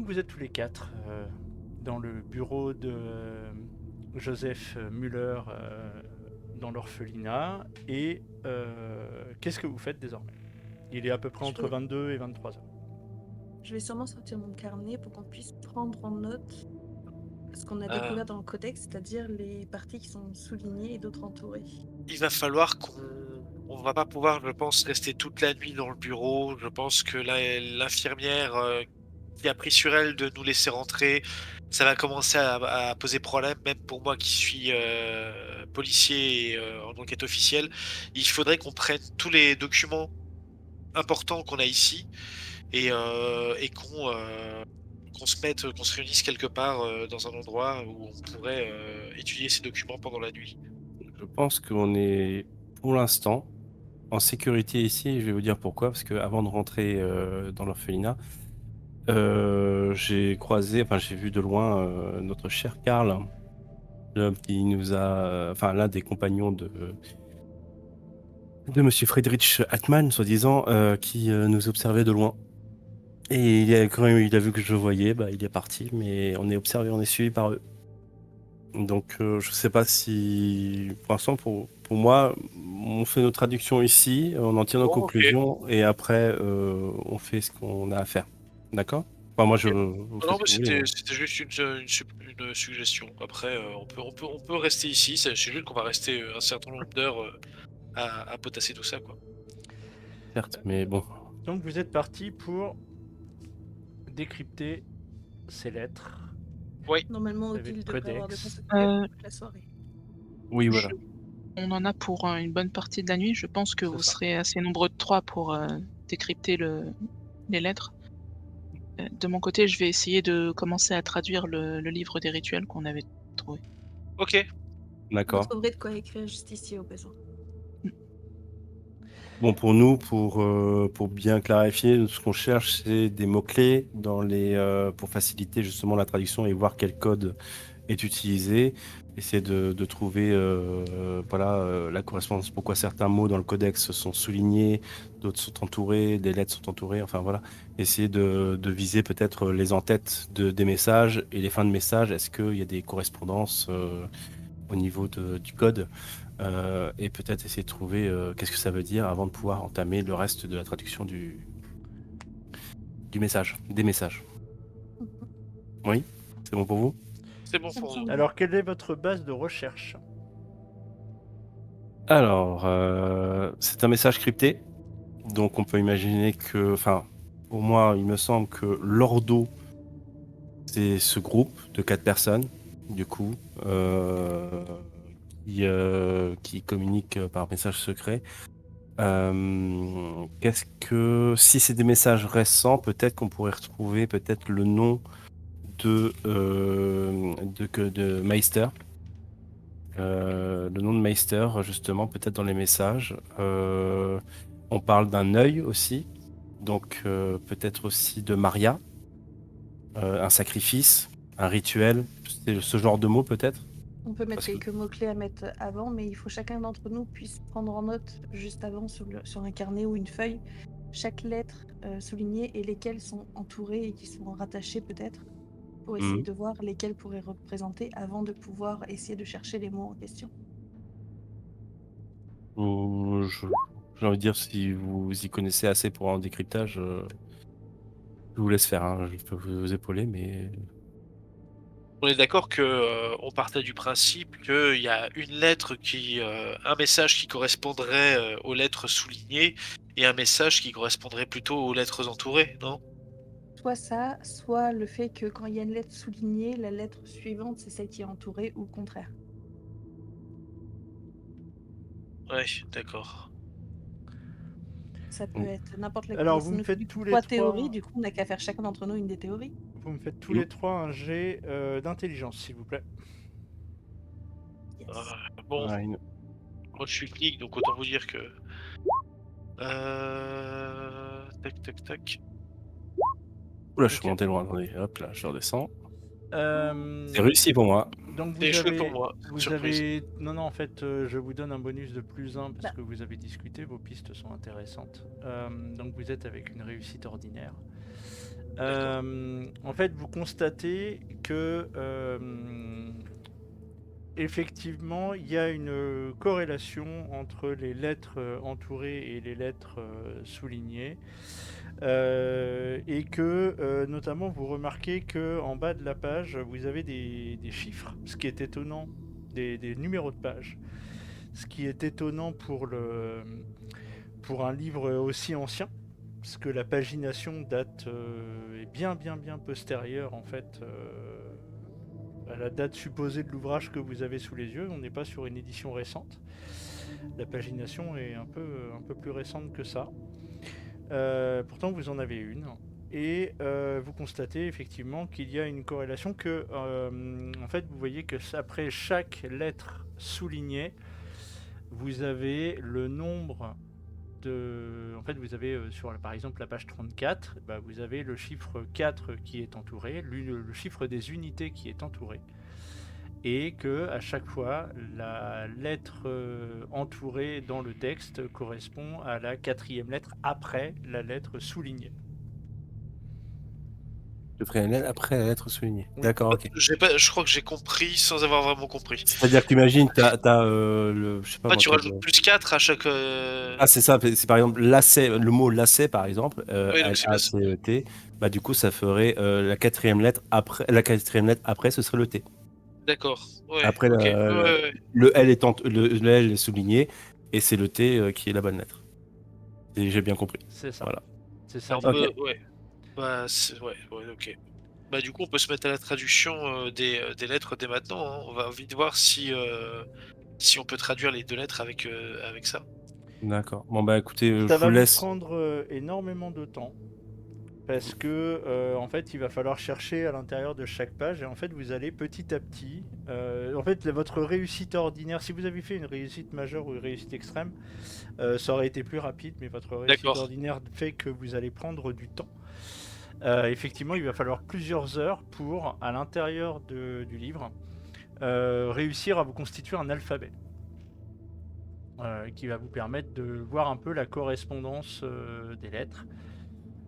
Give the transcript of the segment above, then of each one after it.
vous êtes tous les quatre dans le bureau de Joseph Muller dans l'orphelinat. Et qu'est-ce que vous faites désormais? Il est à peu près Je entre vais, 22 et 23 heures. je vais sûrement sortir mon carnet pour qu'on puisse prendre en note ce qu'on a Euh, découvert dans le codex, c'est-à-dire les parties qui sont soulignées et d'autres entourées. il va falloir on va pas pouvoir, je pense, rester toute la nuit dans le bureau. Je pense que l'infirmière qui a pris sur elle de nous laisser rentrer, ça va commencer à poser problème, même pour moi qui suis policier et en enquête officielle. Il faudrait qu'on prenne tous les documents importants qu'on a ici et qu'on se réunisse quelque part dans un endroit où on pourrait étudier ces documents pendant la nuit. Je pense qu'on est, pour l'instant, en sécurité ici. Et je vais vous dire pourquoi. Parce qu'avant de rentrer dans l'orphelinat, j'ai vu de loin notre cher Karl, l'homme qui nous a, enfin l'un des compagnons de Monsieur Friedrich Hartmann, soi-disant, qui nous observait de loin. Et il a vu que je le voyais, bah, il est parti, mais on est observé, on est suivi par eux. Donc, je sais pas si, pour l'instant, pour moi, on fait nos traductions ici, on en tire nos Bon, ok. conclusions, et après, on fait ce qu'on a à faire. D'accord? Enfin, moi, Ok. vous Non, faites ce mais que vous voulez, hein. c'était juste une suggestion. Après, on peut rester ici. C'est juste qu'on va rester un certain nombre d'heures à potasser tout ça, quoi. Certes, mais bon. Donc vous êtes parti pour décrypter ces lettres. Oui, Normalement, Vous avez le Odile devrait avoir de quoi codex. s'occuper toute la soirée. Oui, Je voilà. On en a pour, une bonne partie de la nuit. Je pense que C'est vous ça. serez assez nombreux de 3 pour, décrypter les lettres. De mon côté, je vais essayer de commencer à traduire le livre des rituels qu'on avait trouvé. ok. Vous D'accord. trouverez de quoi écrire juste ici au besoin. Mmh. Bon, pour nous, pour bien clarifier, ce qu'on cherche, c'est des mots-clés pour faciliter justement la traduction et voir quel code est utilisé. Essayer de trouver la correspondance, pourquoi certains mots dans le codex sont soulignés, d'autres sont entourés, des lettres sont entourées, enfin voilà. Essayer de viser peut-être les en-têtes des messages et les fins de messages. Est-ce qu'il y a des correspondances au niveau du code? Et peut-être essayer de trouver qu'est-ce que ça veut dire avant de pouvoir entamer le reste de la traduction du message, des messages. Oui? C'est bon pour vous? C'est bon Ça me pour nous. semble. Alors quelle est votre base de recherche? Alors, c'est un message crypté, donc on peut imaginer que, enfin, pour moi, il me semble que l'ordo, c'est ce groupe de 4 personnes, du coup, qui communiquent par message secret. Si c'est des messages récents, peut-être qu'on pourrait retrouver peut-être le nom de Meister. Le nom de Meister, justement, peut-être dans les messages. On parle d'un œil aussi, donc peut-être aussi de Maria, un sacrifice, un rituel, c'est ce genre de mots peut-être. On peut mettre Parce que quelques mots-clés à mettre avant, mais il faut chacun d'entre nous puisse prendre en note juste avant sur un carnet ou une feuille chaque lettre soulignée et lesquelles sont entourées et qui sont rattachées peut-être pour essayer Mhm. de voir lesquelles pourraient représenter avant de pouvoir essayer de chercher les mots en question. Ou j'ai envie de dire, si vous y connaissez assez pour un décryptage, je vous laisse faire, hein, je peux vous épauler, mais On est d'accord que on partait du principe qu'il y a une lettre un message qui correspondrait aux lettres soulignées et un message qui correspondrait plutôt aux lettres entourées, non? Soit ça, soit le fait que quand il y a une lettre soulignée, la lettre suivante, c'est celle qui est entourée ou le contraire. Ouais, d'accord. Ça peut être n'importe laquelle. Alors Et vous ça me nous fait faites du coup tous les 3 théories, trois, du coup on n'a qu'à faire chacun d'entre nous une des théories. vous me faites tous Mm. les trois un jet d'intelligence, s'il vous plaît. Yes. Bon, ouais, moi je suis flic, donc autant vous dire que tac tac tac. oula, je suis Ok. monté loin, attendez, hop là, je redescends. Euh, C'est réussi pour moi. Donc C'est vous échoué pour avez, moi, vous surprise. avez, non non en fait je vous donne un bonus de +1 parce Bah, que vous avez discuté, vos pistes sont intéressantes. Donc vous êtes avec une réussite ordinaire. En fait, vous constatez que effectivement, il y a une corrélation entre les lettres entourées et les lettres soulignées. Et que notamment vous remarquez que en bas de la page vous avez des chiffres, ce qui est étonnant, des numéros de page, ce qui est étonnant pour un livre aussi ancien, parce que la pagination date est bien postérieure en fait à la date supposée de l'ouvrage que vous avez sous les yeux. On n'est pas sur une édition récente. La pagination est un peu plus récente que ça. Pourtant, vous en avez une. Et vous constatez effectivement qu'il y a une corrélation que, en fait, vous voyez que après chaque lettre soulignée, vous avez le nombre de... En fait, vous avez sur, par exemple, la page 34, vous avez le chiffre 4 qui est entouré, le chiffre des unités qui est entouré. Et que à chaque fois, la lettre entourée dans le texte correspond à la 4e lettre après la lettre soulignée. Je ferai une lettre après la lettre soulignée. Oui. D'accord, ok. Je crois que j'ai compris sans avoir vraiment compris. C'est-à-dire que t'imagines, t'as le... Je sais pas moi, Tu t'as rajoutes plus 4 à chaque. Ah, c'est ça, c'est par exemple lacet, le mot lacet par exemple, Oui, donc c'est bien ça. L-A-C-E-T, du coup ça ferait la 4e lettre après, ce serait le T. D'accord. Ouais, Après, ok. Ouais. le L le L est souligné et c'est le T qui est la bonne lettre. Et j'ai bien compris. C'est ça. Voilà. C'est ça. Alors, Ok. ouais. Ouais, ok. Du coup, on peut se mettre à la traduction des lettres dès maintenant. Hein. On va vite voir si on peut traduire les 2 lettres avec ça. D'accord. Bon écoutez, Ça je va vous vous laisse. prendre énormément de temps. Parce que en fait, il va falloir chercher à l'intérieur de chaque page et en fait, vous allez petit à petit. En fait, votre réussite ordinaire, si vous avez fait une réussite majeure ou une réussite extrême, ça aurait été plus rapide, mais votre réussite D'accord. ordinaire fait que vous allez prendre du temps. Effectivement, il va falloir plusieurs heures pour, à l'intérieur du livre, réussir à vous constituer un alphabet. Qui va vous permettre de voir un peu la correspondance des lettres.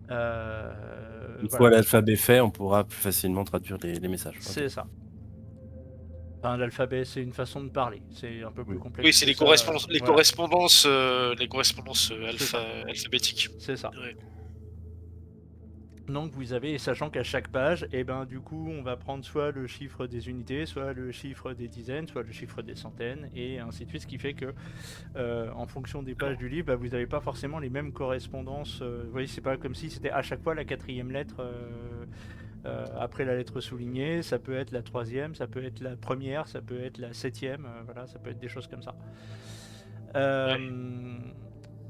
Une fois l'alphabet fait, on pourra plus facilement traduire les messages. C'est ça. Enfin, l'alphabet, c'est une façon de parler. C'est un peu plus complexe. Oui, c'est les correspondances, les correspondances C'est ça. alphabétiques. C'est ça. Ouais. Donc vous avez, sachant qu'à chaque page, du coup, on va prendre soit le chiffre des unités, soit le chiffre des dizaines, soit le chiffre des centaines, et ainsi de suite, ce qui fait que, en fonction des pages du livre, vous n'avez pas forcément les mêmes correspondances. Vous voyez, c'est pas comme si c'était à chaque fois la 4e lettre après la lettre soulignée. Ça peut être la 3e, ça peut être la première, ça peut être la 7e. Voilà, ça peut être des choses comme ça.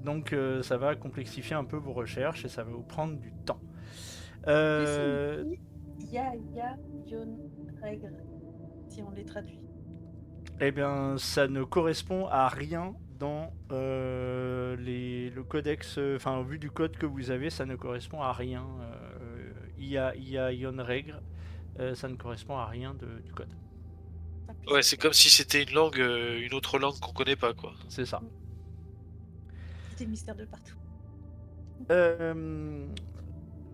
Donc ça va complexifier un peu vos recherches et ça va vous prendre du temps. Ya, Yon, Regre, si on les traduit. Eh bien, ça ne correspond à rien dans le codex, au vu du code que vous avez, ça ne correspond à rien. IA Yon Regre, ça ne correspond à rien du code. Ouais, c'est comme si c'était une langue, une autre langue qu'on connaît pas, quoi. C'est ça. C'était mystère de partout.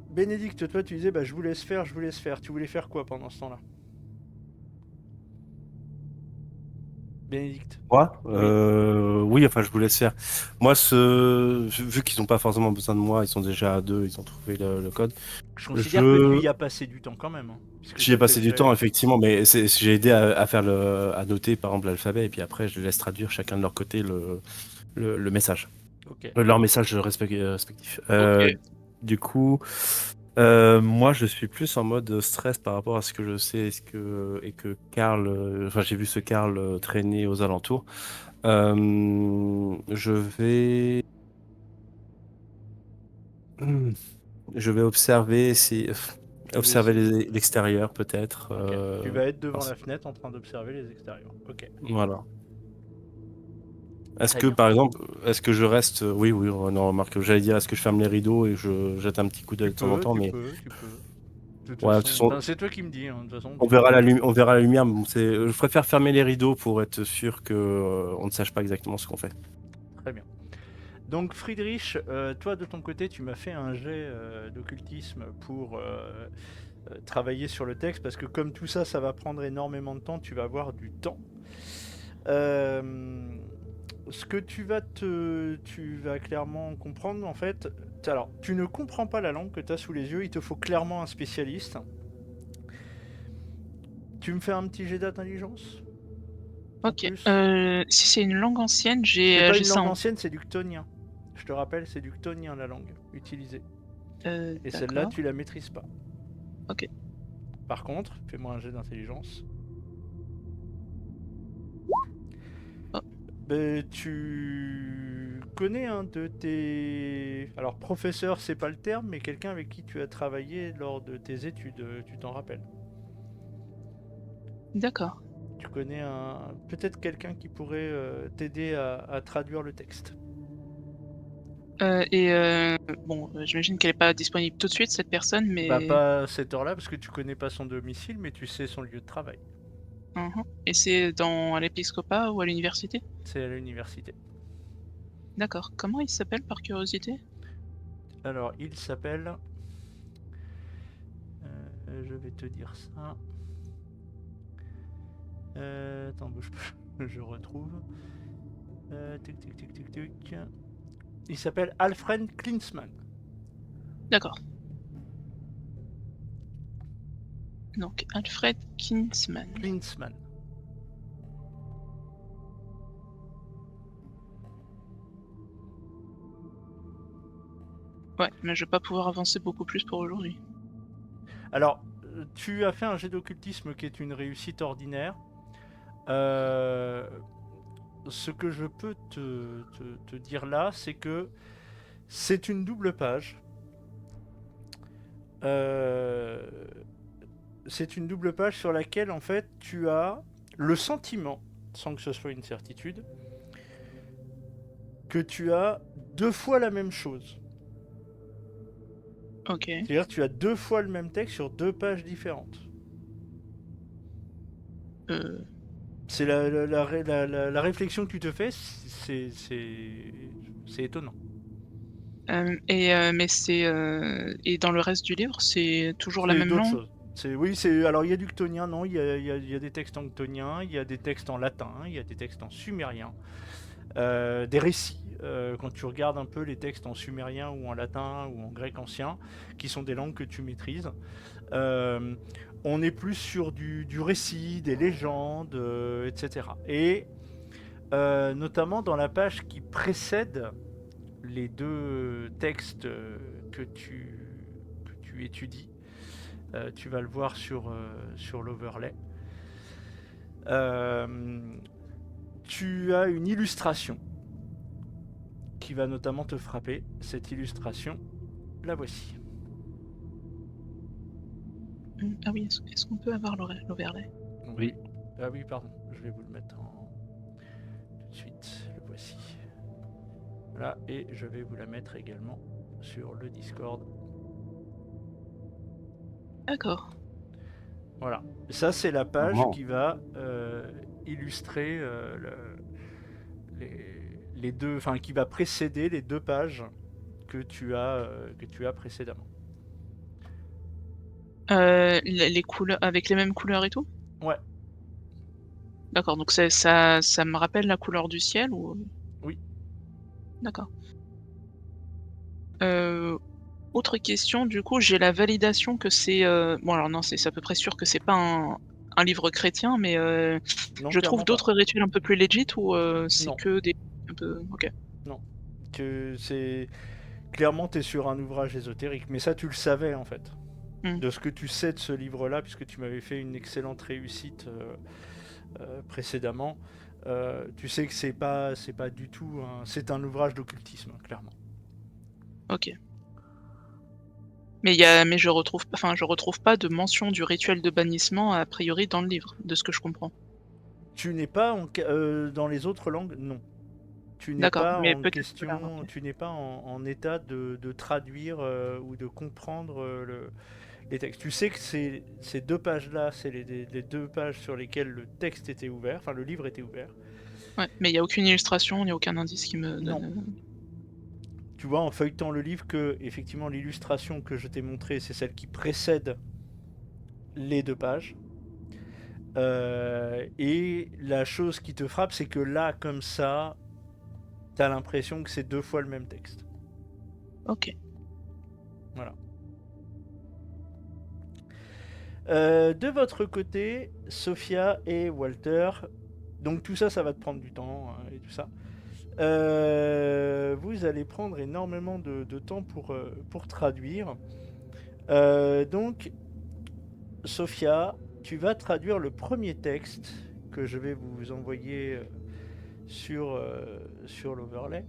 Bénédicte, toi tu disais je vous laisse faire. Tu voulais faire quoi pendant ce temps-là? Bénédicte. Moi oui, enfin je vous laisse faire. Moi, vu qu'ils n'ont pas forcément besoin de moi, ils sont déjà à 2, ils ont trouvé le code. Je considère que tu y as passé du temps quand même. Hein, j'y ai passé du temps, effectivement, mais j'ai aidé à noter par exemple l'alphabet, et puis après je les laisse traduire chacun de leur côté le message. Ok. Leur message respectif. Ok. Du coup, moi je suis plus en mode stress par rapport à ce que je sais et que Karl, j'ai vu ce Karl traîner aux alentours. Je vais observer l'extérieur peut-être. Okay. Tu vas être devant la fenêtre en train d'observer les extérieurs. Ok. Voilà. Est-ce que, par exemple, je reste... Oui, non, remarque, j'allais dire, est-ce que je ferme les rideaux et je jette un petit coup d'œil de temps en temps, mais... Tu peux. De toute façon, c'est toi qui me dis, hein, de toute façon. On verra la lumière, mais je préfère fermer les rideaux pour être sûr qu'on ne sache pas exactement ce qu'on fait. Très bien. Donc Friedrich, toi de ton côté, tu m'as fait un jet d'occultisme pour travailler sur le texte, parce que comme tout ça, ça va prendre énormément de temps, tu vas avoir du temps. Ce que tu vas clairement comprendre, en fait, alors, tu ne comprends pas la langue que tu as sous les yeux, il te faut clairement un spécialiste. Tu me fais un petit jet d'intelligence en Ok. plus. Si c'est une langue ancienne, C'est pas j'ai une ça langue en... ancienne, c'est du chtonien. Je te rappelle, c'est du chtonien la langue utilisée. Et celle-là, D'accord. tu la maîtrises pas. Ok. Par contre, fais-moi un jet d'intelligence. Oh. Tu connais un de tes... Alors, professeur, c'est pas le terme, mais quelqu'un avec qui tu as travaillé lors de tes études, tu t'en rappelles. D'accord. Tu connais peut-être quelqu'un qui pourrait t'aider à traduire le texte. Bon, j'imagine qu'elle est pas disponible tout de suite, cette personne, Bah, mais... pas à cette heure-là, parce que tu connais pas son domicile, mais tu sais son lieu de travail. Mhm. Et c'est à l'épiscopat ou à l'université? C'est à l'université. D'accord. Comment il s'appelle, par curiosité? Alors, il s'appelle... je vais te dire ça. Attends, bouge pas, je retrouve. Tic, tic, tic, tic, tic. Il s'appelle Alfred Klinsmann. D'accord. Donc, Alfred Kinsman. Klinsmann. Ouais, mais je vais pas pouvoir avancer beaucoup plus pour aujourd'hui. Alors, tu as fait un jet d'occultisme qui est une réussite ordinaire. Ce que je peux te dire là, c'est que c'est une double page. C'est une double page sur laquelle, en fait, tu as le sentiment, sans que ce soit une certitude, que tu as deux fois la même chose. Ok. C'est-à-dire que tu as deux fois le même texte sur deux pages différentes. Euh, C'est la réflexion que tu te fais, c'est étonnant. mais et dans le reste du livre, c'est toujours la C'est même d'autres langue? choses. Alors il y a du chtonien, non, il y a des textes en chtonien, il y a des textes en latin, il y a des textes en sumérien, des récits. Quand tu regardes un peu les textes en sumérien ou en latin ou en grec ancien, qui sont des langues que tu maîtrises, euh, on est plus sur du récit, des légendes, etc. Et notamment dans la page qui précède les deux textes que tu étudies. Tu vas le voir sur l'overlay. Tu as une illustration qui va notamment te frapper. Cette illustration, la voici. Ah oui, est-ce qu'on peut avoir l'overlay? Oui. Ah oui, pardon, je vais vous le mettre tout de suite. Le voici. Voilà, et je vais vous la mettre également sur le Discord. D'accord. Voilà. Ça, c'est la page Vraiment. qui va illustrer les deux, enfin, qui va précéder les deux pages que tu as précédemment. Les couleurs, avec les mêmes couleurs et tout? Ouais, D'accord, donc ça me rappelle la couleur du ciel ou? oui. D'accord. Heu, Autre question, du coup, j'ai la validation que c'est, bon alors non, c'est à peu près sûr que c'est pas un livre chrétien, mais Non, je trouve clairement pas. d'autres rituels un peu plus legit ou c'est Non, que des un peu OK. non. Que c'est clairement t'es sur un ouvrage ésotérique, mais ça tu le savais en fait. Mmh. De ce que tu sais de ce livre-là, puisque tu m'avais fait une excellente réussite précédemment, tu sais que c'est pas du tout c'est un ouvrage d'occultisme, clairement. OK. Mais je retrouve pas de mention du rituel de bannissement a priori dans le livre, de ce que je comprends. Tu n'es pas dans les autres langues, non. Tu n'es D'accord, pas mais en peut-être que là, question, OK. tu n'es pas en état de traduire ou de comprendre les textes. Tu sais que ces deux pages-là, c'est les deux pages sur lesquelles le texte était ouvert, enfin le livre était ouvert. Ouais, mais il y a aucune illustration, il y a aucun indice qui me Non. donne, tu vois en feuilletant le livre que effectivement l'illustration que je t'ai montrée, c'est celle qui précède les 2 pages. Et la chose qui te frappe, c'est que là, comme ça, t'as l'impression que c'est 2 fois le même texte. Ok. Voilà. De votre côté, Sophia et Walter, donc tout ça, ça va te prendre du temps et tout ça. Vous allez prendre énormément de temps pour traduire. Donc, Sophia, tu vas traduire le premier texte que je vais vous envoyer sur l'overlay.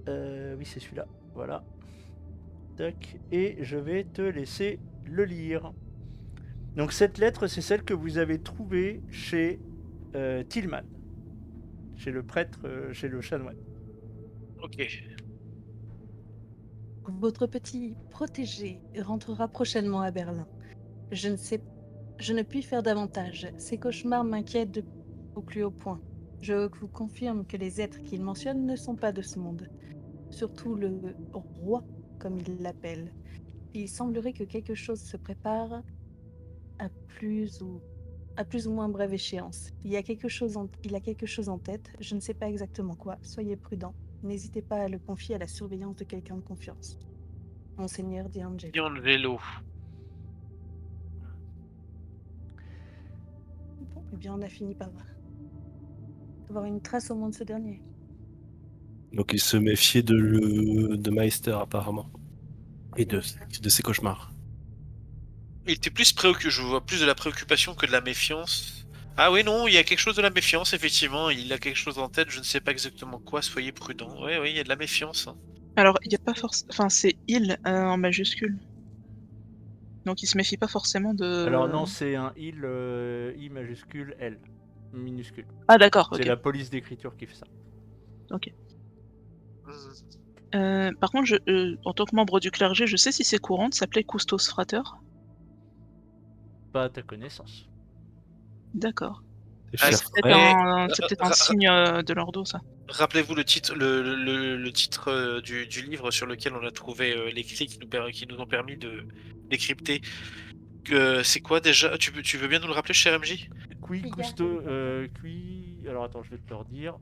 Oui, c'est celui-là. Voilà. Tac. Et je vais te laisser le lire. Donc cette lettre, c'est celle que vous avez trouvée chez Tillman. Chez le prêtre, chez le chanoine. Ok. Votre petit protégé rentrera prochainement à Berlin. Je ne puis faire davantage. Ces cauchemars m'inquiètent au plus haut point. Je vous confirme que les êtres qu'il mentionne ne sont pas de ce monde. Surtout le roi, comme il l'appelle. Il semblerait que quelque chose se prépare à plus ou moins brève échéance. Il a quelque chose en tête, je ne sais pas exactement quoi. Soyez prudent. N'hésitez pas à le confier à la surveillance de quelqu'un de confiance. Monseigneur D'Angelo. D'Angelo. Bon, eh bien, on a fini par avoir une trace au moins de ce dernier. Donc il se méfiait de Meister apparemment. Et de ses cauchemars. Il était plus préoccupé, je vois plus de la préoccupation que de la méfiance. Ah oui, non, il y a quelque chose de la méfiance, effectivement. Il a quelque chose en tête, je ne sais pas exactement quoi, soyez prudent. Oui, oui, il y a de la méfiance. Hein. Alors, il n'y a pas forcément. Enfin, c'est il en majuscule. Donc, il se méfie pas forcément de. Alors non, c'est un I majuscule L minuscule. Ah, d'accord, ok. C'est la police d'écriture qui fait ça. Ok. Mhm. Par contre, en tant que membre du clergé, je sais si c'est courant de s'appeler Custos Frater. Pas à ta connaissance. D'accord. Ah, Cher C'est peut-être frère. un signe de leur dos, ça. Rappelez-vous le titre, le titre du livre sur lequel on a trouvé les clés qui nous ont permis de décrypter. C'est quoi déjà tu veux bien nous le rappeler, cher MJ? Alors attends, je vais te le redire.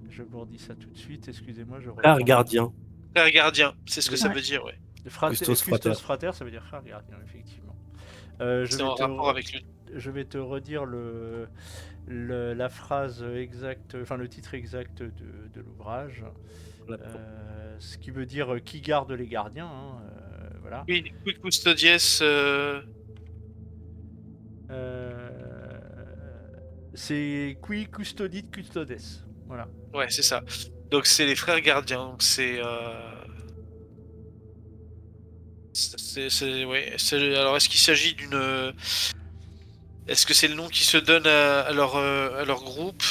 Je vous redis ça tout de suite. Excusez-moi, je Frère reprends. gardien. Frère gardien, c'est ce que ça Ouais. veut dire, ouais. Custos frater. Frater, ça veut dire frère gardien, effectivement. C'est en rapport avec le. Je vais te redire la phrase exacte, enfin le titre exact de l'ouvrage. Ce qui veut dire qui garde les gardiens. Hein, voilà. Oui, Quick Custodies. C'est qui custodit custodes. Voilà. Ouais, c'est ça. Donc c'est les frères gardiens. Donc c'est. Ouais. Alors est-ce qu'il s'agit d'une. Est-ce que c'est le nom qui se donne à leur groupe?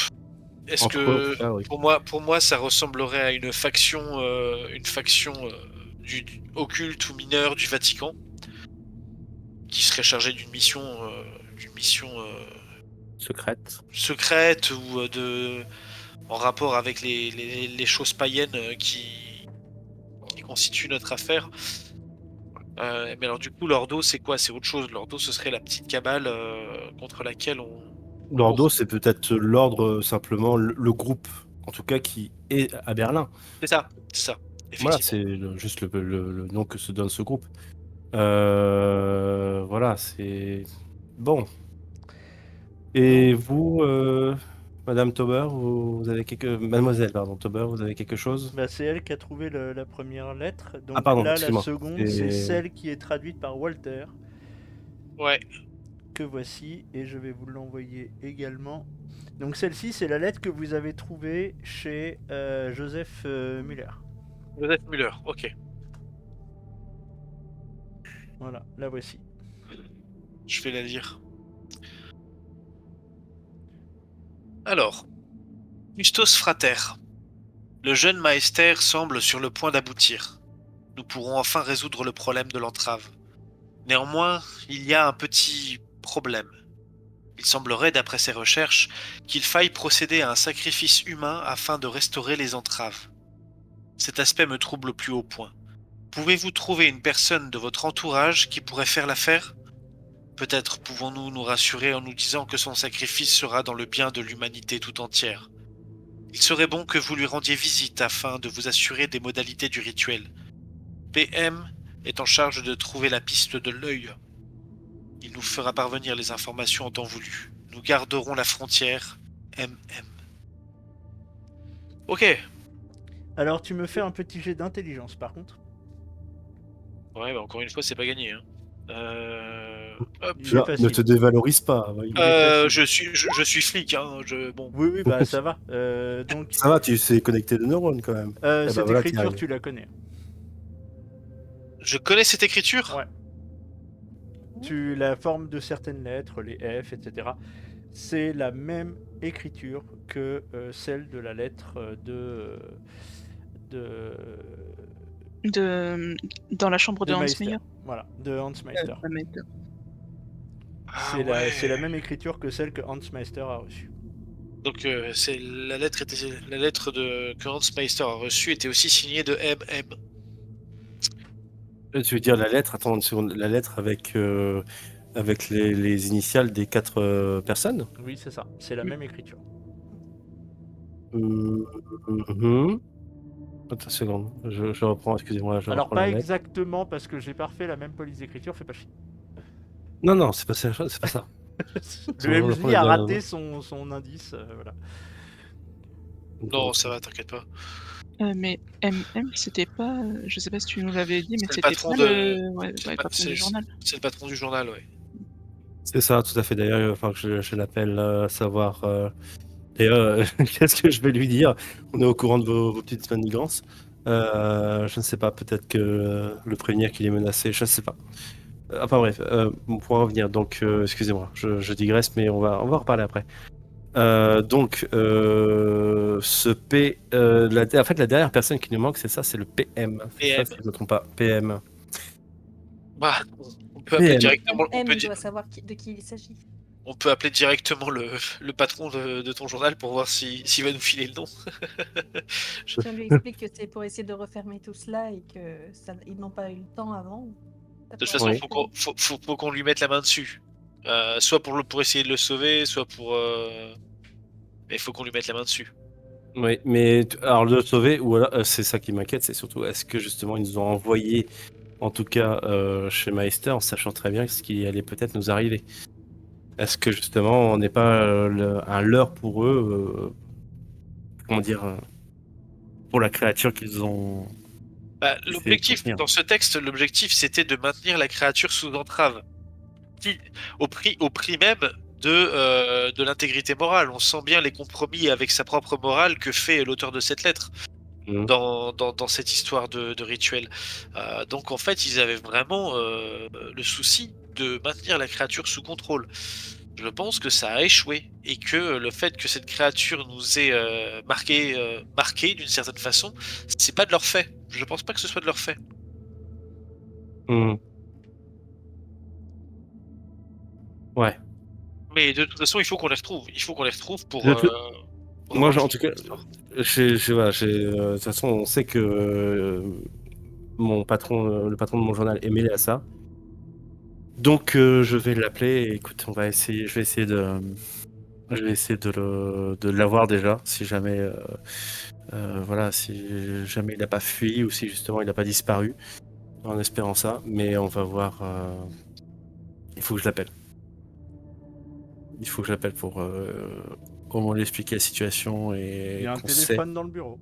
Est-ce Entre que autres, ah oui. pour moi, ça ressemblerait à une faction du occulte ou mineure du Vatican qui serait chargée d'une mission Secrète. secrète ou en rapport avec les choses païennes qui constituent notre affaire. Mais alors du coup, l'Ordo, c'est quoi? C'est autre chose. L'Ordo, ce serait la petite cabale contre laquelle on. L'Ordo, c'est peut-être l'ordre, simplement, le groupe, en tout cas, qui est à Berlin. C'est ça, c'est ça. Voilà, Effectivement. c'est juste le nom que se donne ce groupe. Voilà, c'est... Bon. Et vous, Madame Tauber, vous avez Mademoiselle, pardon, Tauber, vous avez quelque chose? Bah, c'est elle qui a trouvé la première lettre. Donc pardon, là, la excuse-moi. seconde, c'est celle qui est traduite par Walter. Ouais. Que voici, et je vais vous l'envoyer également. Donc celle-ci, c'est la lettre que vous avez trouvée chez Joseph Müller. Joseph Müller, ok. Voilà, la voici. Je vais la lire. Alors, Custos Frater. Le jeune Maester semble sur le point d'aboutir. Nous pourrons enfin résoudre le problème de l'entrave. Néanmoins, il y a un petit problème. Il semblerait, d'après ses recherches, qu'il faille procéder à un sacrifice humain afin de restaurer les entraves. Cet aspect me trouble au plus haut point. Pouvez-vous trouver une personne de votre entourage qui pourrait faire l'affaire ? Peut-être pouvons-nous nous rassurer en nous disant que son sacrifice sera dans le bien de l'humanité tout entière. Il serait bon que vous lui rendiez visite afin de vous assurer des modalités du rituel. PM est en charge de trouver la piste de l'œil. Il nous fera parvenir les informations en temps voulu. Nous garderons la frontière MM. Ok. Alors, tu me fais un petit jet d'intelligence, par contre. Ouais, bah encore une fois, c'est pas gagné. Hein. Hop. Il est facile. Ne te dévalorise pas. Oui. Je suis flic, hein. Bon. Oui, bah ça va. Donc, Ça va, tu sais connecter de neurones quand même. cette bah voilà, écriture, t'y tu la connais. Je connais cette écriture. Ouais. La forme de certaines lettres, les F, etc. C'est la même écriture que celle de la lettre Dans la chambre de Hans Meister. Meyer. Voilà, de Hans Meister. Ah, C'est la même écriture que celle que Hans Meister a reçue. Donc c'est la lettre que Hans Meister a reçue était aussi signée de MM. Tu veux dire la lettre, attends une seconde, la lettre avec les initiales des 4 personnes? Oui, c'est ça. C'est la même écriture. Attends une seconde, je reprends, excusez-moi. Alors, reprends pas la lettre. exactement, parce que j'ai pas refait la même police d'écriture, fais pas chier. Non, c'est pas ça. C'est pas ça. Le On MJ reprend a la- raté son indice, voilà. Non, ça va, t'inquiète pas. Mais MM, c'était pas. Je sais pas si tu nous l'avais dit, mais C'est le c'était patron pas de- le c'est le patron c'est- du journal. C'est le patron du journal, ouais. C'est ça, tout à fait. D'ailleurs, il va falloir que je l'appelle, savoir. D'ailleurs, qu'est-ce que je vais lui dire? On est au courant de vos petites manigances. Je ne sais pas, peut-être que le prévenir qu'il est menacé, je ne sais pas. Enfin bref, pour en revenir, donc excusez-moi, je digresse, mais on va en reparler après. Donc, ce P, en fait, la dernière personne qui nous manque, c'est ça, c'est le PM. C'est ça, PM. si je ne me trompe pas. PM. Bah, on peut appeler PM. directement. M doit savoir de qui il s'agit. On peut appeler directement le patron de ton journal pour voir s'il va nous filer le nom. Si on lui explique que c'est pour essayer de refermer tout cela et qu'ils n'ont pas eu le temps avant. De toute façon, Oui. faut qu'on lui mette la main dessus. Soit pour essayer de le sauver, soit pour. Mais il faut qu'on lui mette la main dessus. Oui, mais alors le sauver, ou alors, c'est ça qui m'inquiète, c'est surtout est-ce que justement ils nous ont envoyé, en tout cas chez Meister, en sachant très bien ce qui allait peut-être nous arriver. Est-ce que justement on n'est pas un leurre pour eux, comment dire, pour la créature qu'ils ont. Bah, C'est l'objectif, contenir. dans ce texte, l'objectif c'était de maintenir la créature sous entrave. Au prix même de l'intégrité morale. On sent bien les compromis avec sa propre morale que fait l'auteur de cette lettre Mhm. dans cette histoire de rituel. Donc en fait, ils avaient vraiment le souci de maintenir la créature sous contrôle. Je pense que ça a échoué et que le fait que cette créature nous ait marqué d'une certaine façon, c'est pas de leur fait. Je pense pas que ce soit de leur fait. Mhm. Ouais. Mais de toute façon, il faut qu'on les retrouve. Il faut qu'on les retrouve pour. De tout- pour Moi, avoir en tout cas, l'histoire. voilà, de toute façon, on sait que mon patron, le patron de mon journal est mêlé à ça. Donc, je vais l'appeler. Et écoute, je vais essayer de l'avoir déjà, si jamais, voilà, si jamais il n'a pas fui ou si justement il n'a pas disparu, en espérant ça. Mais on va voir. Il faut que je l'appelle. Il faut que je l'appelle pour au moins lui expliquer la situation Il et y a un qu'on sait. téléphone dans le bureau.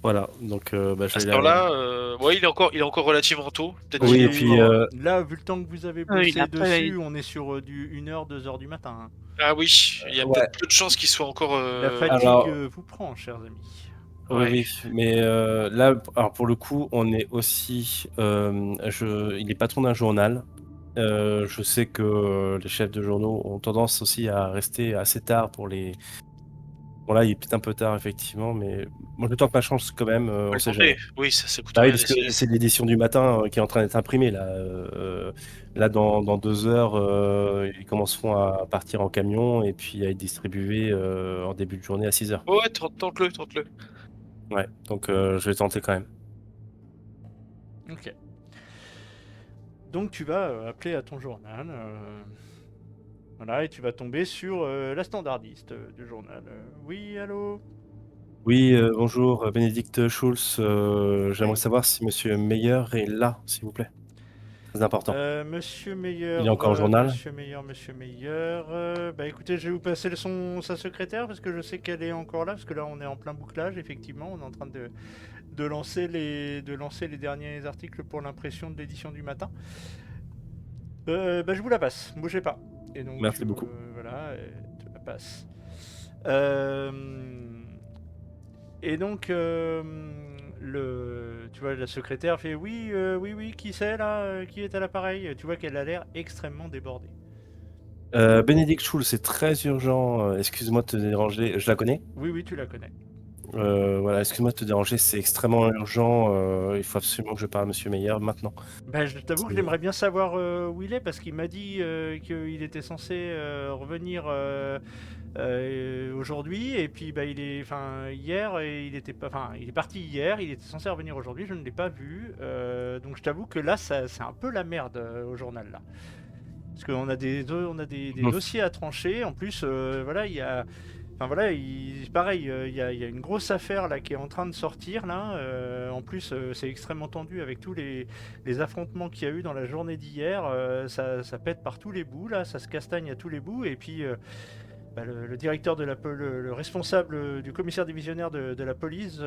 Voilà, donc je À vais cette aller. heure-là, ouais, il est encore relativement tôt. Peut-être Oui, qu'il et est puis encore, Là, vu le temps que vous avez Ah oui, bossé après, dessus, on est sur du 1h, 2h du matin. Hein. Ah oui, il y a ouais. peut-être peu de chances qu'il soit encore. La fatigue alors- vous prend, chers amis. Oui, Ouais. oui, mais là, alors pour le coup, on est aussi. Il est patron d'un journal. Je sais que les chefs de journaux ont tendance aussi à rester assez tard pour Bon, là, il est peut-être un peu tard, effectivement, mais moi, je tente ma chance quand même, On on le sait jamais. tenter. Oui, ça coûte Bah oui, rien parce que d'essayer. c'est l'édition du matin qui est en train d'être imprimée, là. Là, dans 2 heures, ils commenceront à partir en camion et puis à être distribués en début de journée à 6 heures. Ouais, tente-le, tente-le. Ouais, donc je vais tenter quand même. Ok. Donc tu vas appeler à ton journal. Voilà, et tu vas tomber sur la standardiste du journal. Oui, allô? Oui, bonjour, Bénédicte Schulz. J'aimerais Oui. savoir si Monsieur Meyer est là, s'il vous plaît. Très important. Monsieur Il Meyer, est encore au journal. Monsieur Meyer. Bah écoutez, je vais vous passer sa secrétaire parce que je sais qu'elle est encore là, parce que là on est en plein bouclage, effectivement. On est en train de lancer les derniers articles pour l'impression de l'édition du matin. Bah je vous la passe, bougez pas. Et donc Merci beaucoup. voilà, elle te la passe. Euh, Et donc, tu vois, la secrétaire fait oui, oui, qui c'est là qui est à l'appareil? Tu vois qu'elle a l'air extrêmement débordée. Bénédicte Schulz, c'est très urgent. Excuse-moi de te déranger. Je la connais. Oui, oui, tu la connais. Voilà, excuse-moi de te déranger, c'est extrêmement urgent. Il faut absolument que je parle à Monsieur Meyer maintenant. Ben, je t'avoue que C'est- j'aimerais bien savoir où il est parce qu'il m'a dit qu'il était censé revenir aujourd'hui et puis bah, hier et il était pas, enfin il est parti hier, il était censé revenir aujourd'hui, je ne l'ai pas vu. Donc je t'avoue que là c'est un peu la merde au journal là. Parce qu'on a des dossiers à trancher. En plus, voilà, il y a. Enfin voilà, pareil, il y a une grosse affaire là qui est en train de sortir là. En plus, c'est extrêmement tendu avec tous les affrontements qu'il y a eu dans la journée d'hier. Ça pète par tous les bouts là, ça se castagne à tous les bouts. Et puis bah, le directeur de le responsable du commissaire divisionnaire de la police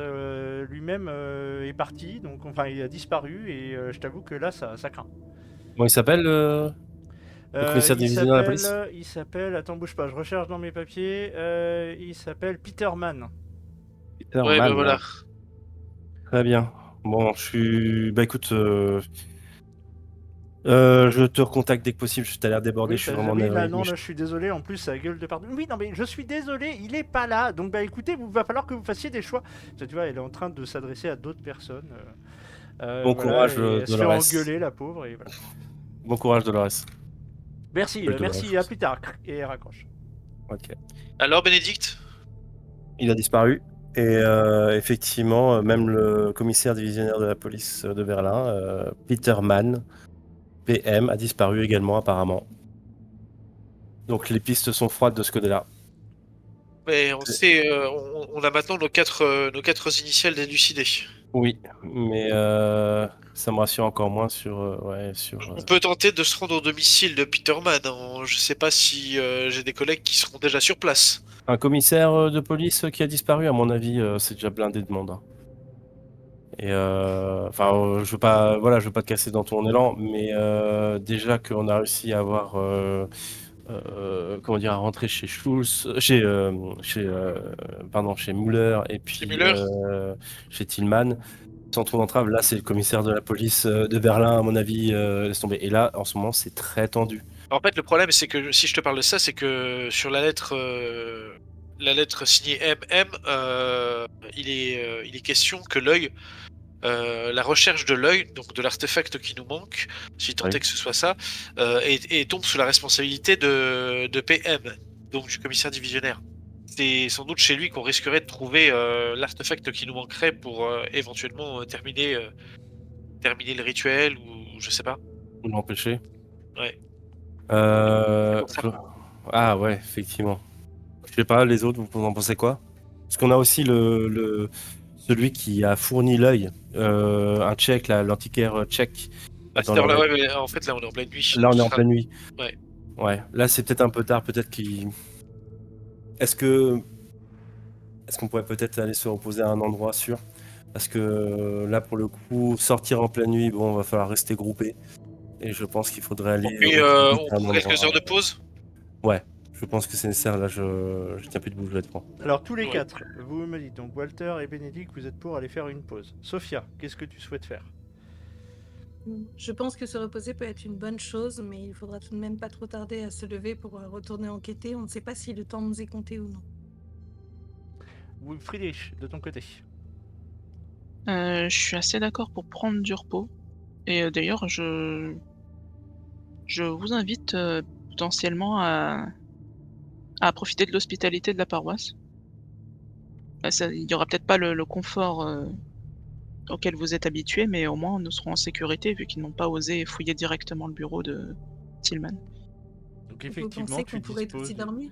lui-même est parti. Donc enfin, il a disparu et je t'avoue que là, ça craint. Comment il s'appelle, le commissaire divisionnaire de la police? Attends, bouge pas, je recherche dans mes papiers. Il s'appelle Peter Mann. Peter Ouais, ben Mann. voilà. Très bien. Bon, bah écoute, je te recontacte dès que possible. Je t'ai l'air débordé, je suis vraiment Oui, là, navré. non, là, je suis désolé. En plus, ça gueule de partout. Oui, non, mais je suis désolé, il est pas là. Donc, bah, écoutez, il va falloir que vous fassiez des choix. Tu vois, elle est en train de s'adresser à d'autres personnes. Bon Voilà, courage, et elle se fait Dolores. engueuler, la pauvre. Et voilà. Bon courage, Dolores. Merci, Dolores, je à pense. plus tard. Et elle raccroche. Ok. Alors, Bénédicte? Il a disparu. Et effectivement, même le commissaire divisionnaire de la police de Berlin, Peter Mann, PM, a disparu également apparemment. Donc les pistes sont froides de ce côté-là. Mais on sait, on a maintenant nos quatre initiales d'élucidées. Oui, mais ça me rassure encore moins sur, On peut tenter de se rendre au domicile de Peterman. Hein. Je sais pas si j'ai des collègues qui seront déjà sur place. un commissaire de police qui a disparu. À mon avis, c'est déjà blindé de monde, hein. Et enfin, je veux pas, voilà, je veux pas te casser dans ton élan, mais déjà qu'on a réussi à avoir, comment dire, à rentrer chez Schulz, pardon, chez Müller et Chez puis Müller? chez Tillman, sans trop d'entrave. Là, c'est le commissaire de la police de Berlin, à mon avis, laisse tomber. Et là, en ce moment, c'est très tendu. En fait, le problème, c'est que si je te parle de ça, c'est que sur la lettre signée MM, il est question que l'œil, la recherche de l'œil, donc de l'artefact qui nous manque, si tant Oui. est que ce soit ça, et tombe sous la responsabilité de PM, donc du commissaire divisionnaire. C'est sans doute chez lui qu'on risquerait de trouver l'artefact qui nous manquerait pour éventuellement terminer le rituel ou je sais pas. Pour l'empêcher. Ouais. Euh, pour ça. je- Ah ouais, effectivement. Je sais pas, les autres, vous en pensez quoi? Parce qu'on a aussi celui qui a fourni l'œil, un tchèque, l'antiquaire tchèque. À Dans cette la heure-là, lettre. ouais, mais en fait, là, on est en pleine nuit. Là, Donc, on est ce en sera... pleine nuit. Ouais. Ouais, là, c'est peut-être un peu tard, peut-être qu'il. Est-ce que. Est-ce qu'on pourrait peut-être aller se reposer à un endroit sûr? Parce que là, pour le coup, sortir en pleine nuit, bon, va falloir rester groupé. Et je pense qu'il faudrait aller Et au plus vite on à un prend quelques heures endroit. de pause. Ouais, je pense que c'est nécessaire. Là, je tiens plus de bouger honnêtement. Alors, tous les Ouais. quatre, vous me dites, donc Walter et Bénédicte, vous êtes pour aller faire une pause. Sophia, qu'est-ce que tu souhaites faire? Je pense que se reposer peut être une bonne chose, mais il faudra tout de même pas trop tarder à se lever pour retourner enquêter. On ne sait pas si le temps nous est compté ou non. Ou Friedrich, de ton côté. Je suis assez d'accord pour prendre du repos et d'ailleurs je vous invite, potentiellement à profiter de l'hospitalité de la paroisse. Bah, ça il y aura peut-être pas le confort, auquel vous êtes habitués, mais au moins nous serons en sécurité vu qu'ils n'ont pas osé fouiller directement le bureau de Tillman. Donc Vous effectivement, pensez qu'on pourrait aussi dormir?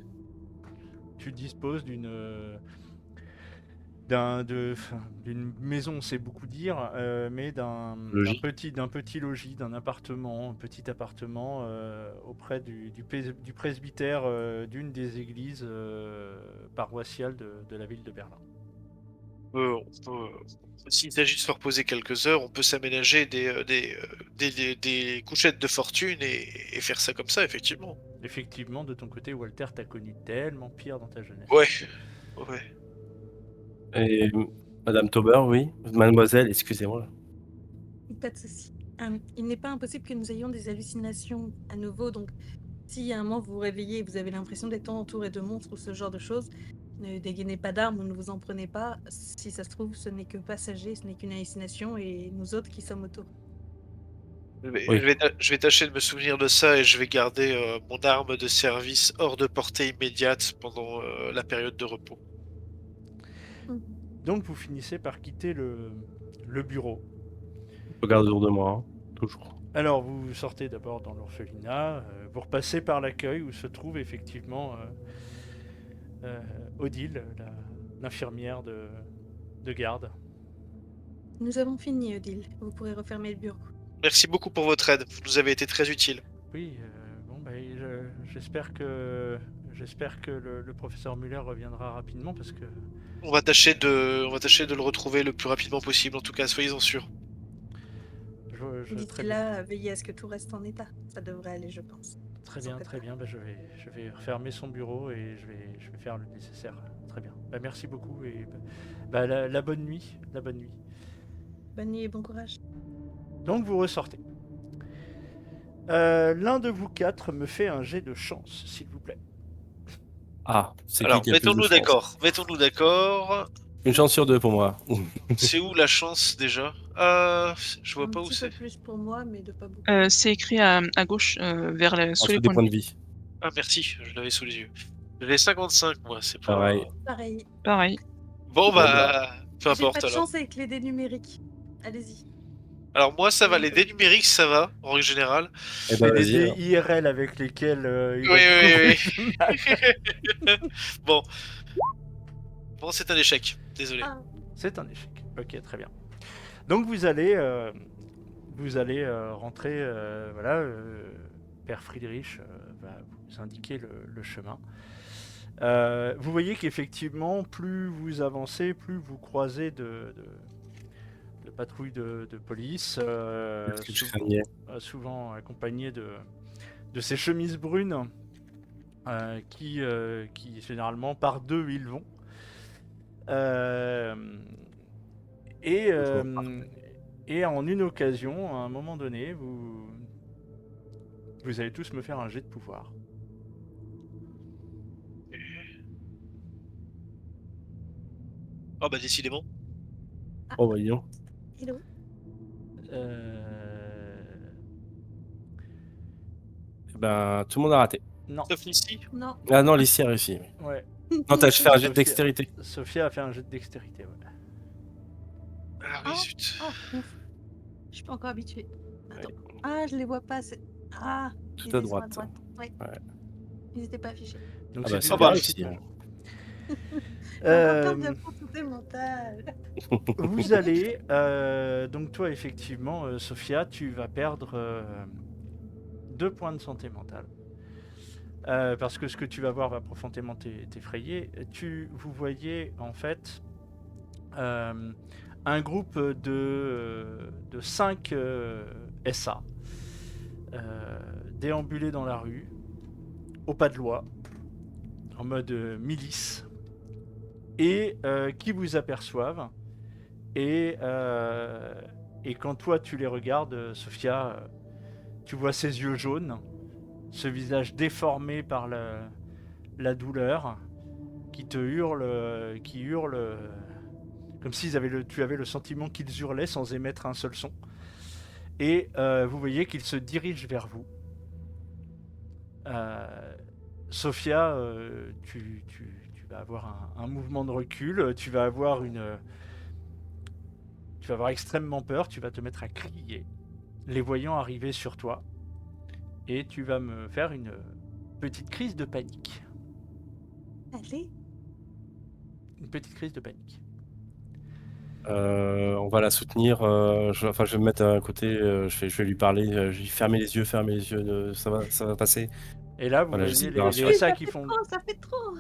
tu disposes d'une maison, c'est beaucoup dire, mais Logis. d'un petit logis, un petit appartement auprès du presbytère d'une des églises paroissiales de la ville de Berlin. S'il s'agit de se reposer quelques heures, on peut s'aménager des couchettes de fortune et faire ça comme ça, effectivement. Effectivement, de ton côté, Walter, t'as connu tellement pire dans ta jeunesse. Ouais, ouais. Et Madame Tauber, oui. Mademoiselle, excusez-moi. Pas de souci. Il n'est pas impossible que nous ayons des hallucinations à nouveau, donc si à un moment vous vous réveillez et vous avez l'impression d'être entouré de monstres ou ce genre de choses, ne dégainez pas d'armes ou ne vous en prenez pas. Si ça se trouve, ce n'est que passager, ce n'est qu'une hallucination et nous autres qui sommes autour. Oui. Je vais tâcher de me souvenir de ça et je vais garder mon arme de service hors de portée immédiate pendant la période de repos. Donc vous finissez par quitter le bureau. Je regarde autour de moi, hein, toujours. Alors vous sortez d'abord dans l'orphelinat, vous repassez par l'accueil où se trouve effectivement Odile, l'infirmière de garde. Nous avons fini, Odile. Vous pourrez refermer le bureau. Merci beaucoup pour votre aide, vous nous avez été très utile. Oui, bon, bah, j'espère que le professeur Muller reviendra rapidement parce que On va tâcher de le retrouver le plus rapidement possible, en tout cas, soyez-en sûrs. très D'ici bien, là, veillez à ce que tout reste en état. Ça devrait aller, je pense. très Sans bien, préparer. très bien. Bah, je vais refermer son bureau et je vais faire le nécessaire. Très bien. Bah, merci beaucoup et bah, la bonne nuit, la bonne nuit. Bonne nuit et bon courage. Donc vous ressortez. L'un de vous quatre me fait un jet de chance, s'il vous plaît. Ah, c'est Alors, qui a le plus de chance? mettons-nous d'accord. Une chance sur deux pour moi. C'est où la chance déjà? Je vois Un pas où petit c'est. peu plus pour moi, mais de pas beaucoup. C'est écrit à gauche, En sous les dessous des points points de de vie. vie. Ah merci, je l'avais sous les yeux. J'avais 55 moi, c'est pas... Pareil. Pareil. Pareil. Bon Bon, bah, bah, peu J'ai pas importe de alors. chance avec les dés numériques. Allez-y. Alors moi ça va, Oui, les oui. dés numériques ça va, en règle générale. eh C'est ben, des vas-y. dés alors. IRL avec lesquels il Oui, a beaucoup oui, plus de mal. Bon. Bon, c'est un échec, désolé. Ah, C'est un échec. Ok, très bien. Donc vous allez rentrer, voilà, Père Friedrich va vous indiquer le chemin. Vous voyez qu'effectivement, plus vous avancez, plus vous croisez de patrouilles de police, C'est ce que je craignais. souvent accompagnées de ces chemises brunes qui généralement par deux ils vont. Euh, et, Toujours euh, et en une occasion, à un moment donné, vous allez tous me faire un jet de pouvoir. Oh bah décidément. Oh, voyons. hello. Eh ben, tout le monde a raté. Non. Sauf ici. Non. Ah non, Lucie a réussi. Oui. Ouais. Non, t'as fait un jet de Sophia- dextérité. Sophia a fait un jet de dextérité. Ouais. Ah oui, Oh. zut. Oh, ouf. Je suis pas encore habituée. Attends. Ah, je les vois pas. Ah, Tout ils à étaient sur droite. la droite. Ouais. Ouais. Ils n'étaient pas affichés. Donc Ah bah, c'est c'est une bien réussite réussi. pour vous. J'ai encore peur Euh, de prendre tout est mental. Vous allez, donc toi effectivement, Sophia, tu vas perdre 2 points de santé mentale. Parce que ce que tu vas voir va profondément t'effrayer. Vous voyez en fait un groupe de 5 SA déambuler dans la rue, au pas de loi, en mode milice, et qui vous aperçoivent. Et quand toi tu les regardes, Sophia, tu vois ses yeux jaunes, ce visage déformé par la douleur, qui te hurlent, qui hurlent comme si tu avais le sentiment qu'ils hurlaient sans émettre un seul son. Et vous voyez qu'ils se dirigent vers vous. Sophia, tu vas avoir un mouvement de recul, tu vas avoir extrêmement peur, tu vas te mettre à crier, les voyant arriver sur toi, et tu vas me faire une petite crise de panique. Allez. Une petite crise de panique. On va la soutenir. Je vais me mettre à côté. Je vais lui parler. Je lui dis fermez les yeux, ça va passer. Et là, vous Voilà, voyez j'essaie de les rassurer. SA qui font... Ça fait trop.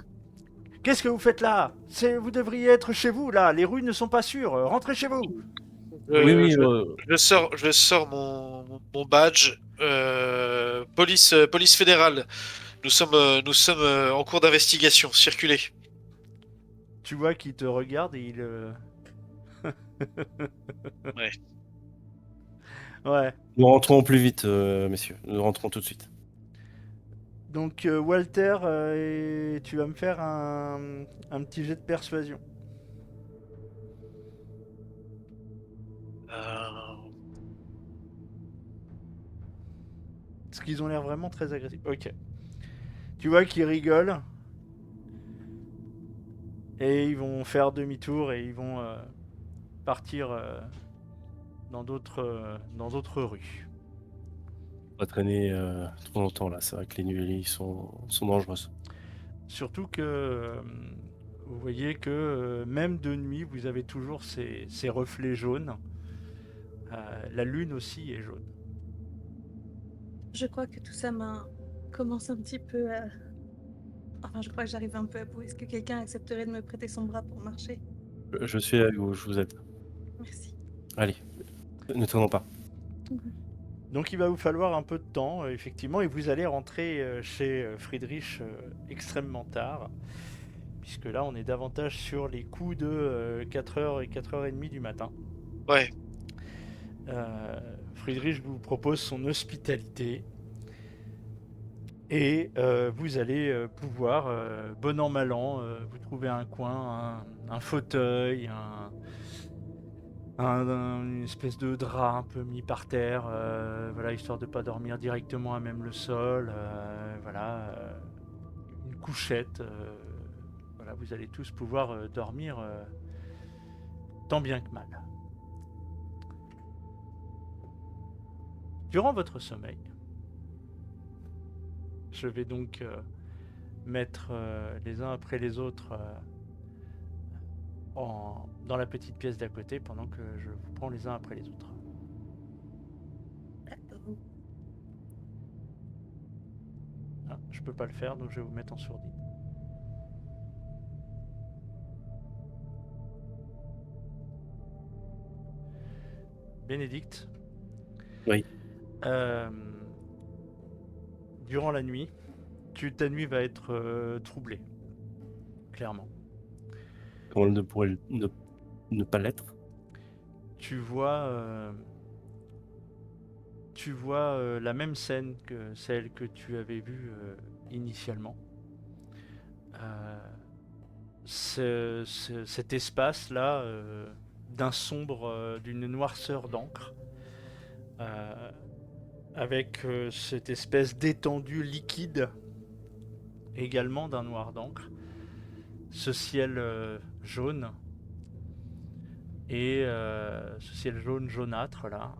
Qu'est-ce que vous faites là? Vous devriez être chez vous, là. Les rues ne sont pas sûres. Rentrez chez vous. Oui, Je sors mon badge. Police fédérale. Nous sommes en cours d'investigation. Circulez. Tu vois qu'il te regarde et il... Ouais. Ouais. nous rentrons plus vite, messieurs. Nous rentrons tout de suite. Donc Walter, tu vas me faire un petit jet de persuasion. Parce qu'ils ont l'air vraiment très agressifs. Ok. Tu vois qu'ils rigolent. Et ils vont faire demi-tour et ils vont partir dans d'autres rues. On va traîner trop longtemps là. C'est vrai que les nuits sont dangereuses. Surtout que vous voyez que même de nuit, vous avez toujours ces reflets jaunes. La lune aussi est jaune. Je crois que tout ça commence un petit peu à... Enfin, je crois que j'arrive un peu à bout. Est-ce que quelqu'un accepterait de me prêter son bras pour marcher? Je suis avec vous, je vous aide. Merci. Allez, ne traînons pas. Donc il va vous falloir un peu de temps, effectivement, et vous allez rentrer chez Friedrich extrêmement tard, puisque là on est davantage sur les coups de 4h et 4h30 du matin. Ouais. Friedrich vous propose son hospitalité, et vous allez pouvoir, bon an mal an, vous trouver un coin, un fauteuil, une espèce de drap un peu mis par terre, voilà, histoire de pas dormir directement à même le sol, voilà, une couchette, voilà, vous allez tous pouvoir dormir tant bien que mal. Durant votre sommeil, je vais donc mettre les uns après les autres dans la petite pièce d'à côté pendant que je vous prends les uns après les autres. Ah, je peux pas le faire, donc je vais vous mettre en sourdine. Bénédicte. Oui. Durant la nuit, ta nuit va être troublée, clairement. Comment elle ne pourrait ne pas l'être? Tu vois la même scène que celle que tu avais vue initialement. Cet espace-là, d'un sombre, d'une noirceur d'encre, avec cette espèce d'étendue liquide, également d'un noir d'encre, ce ciel jaune, et ce ciel jaune jaunâtre là,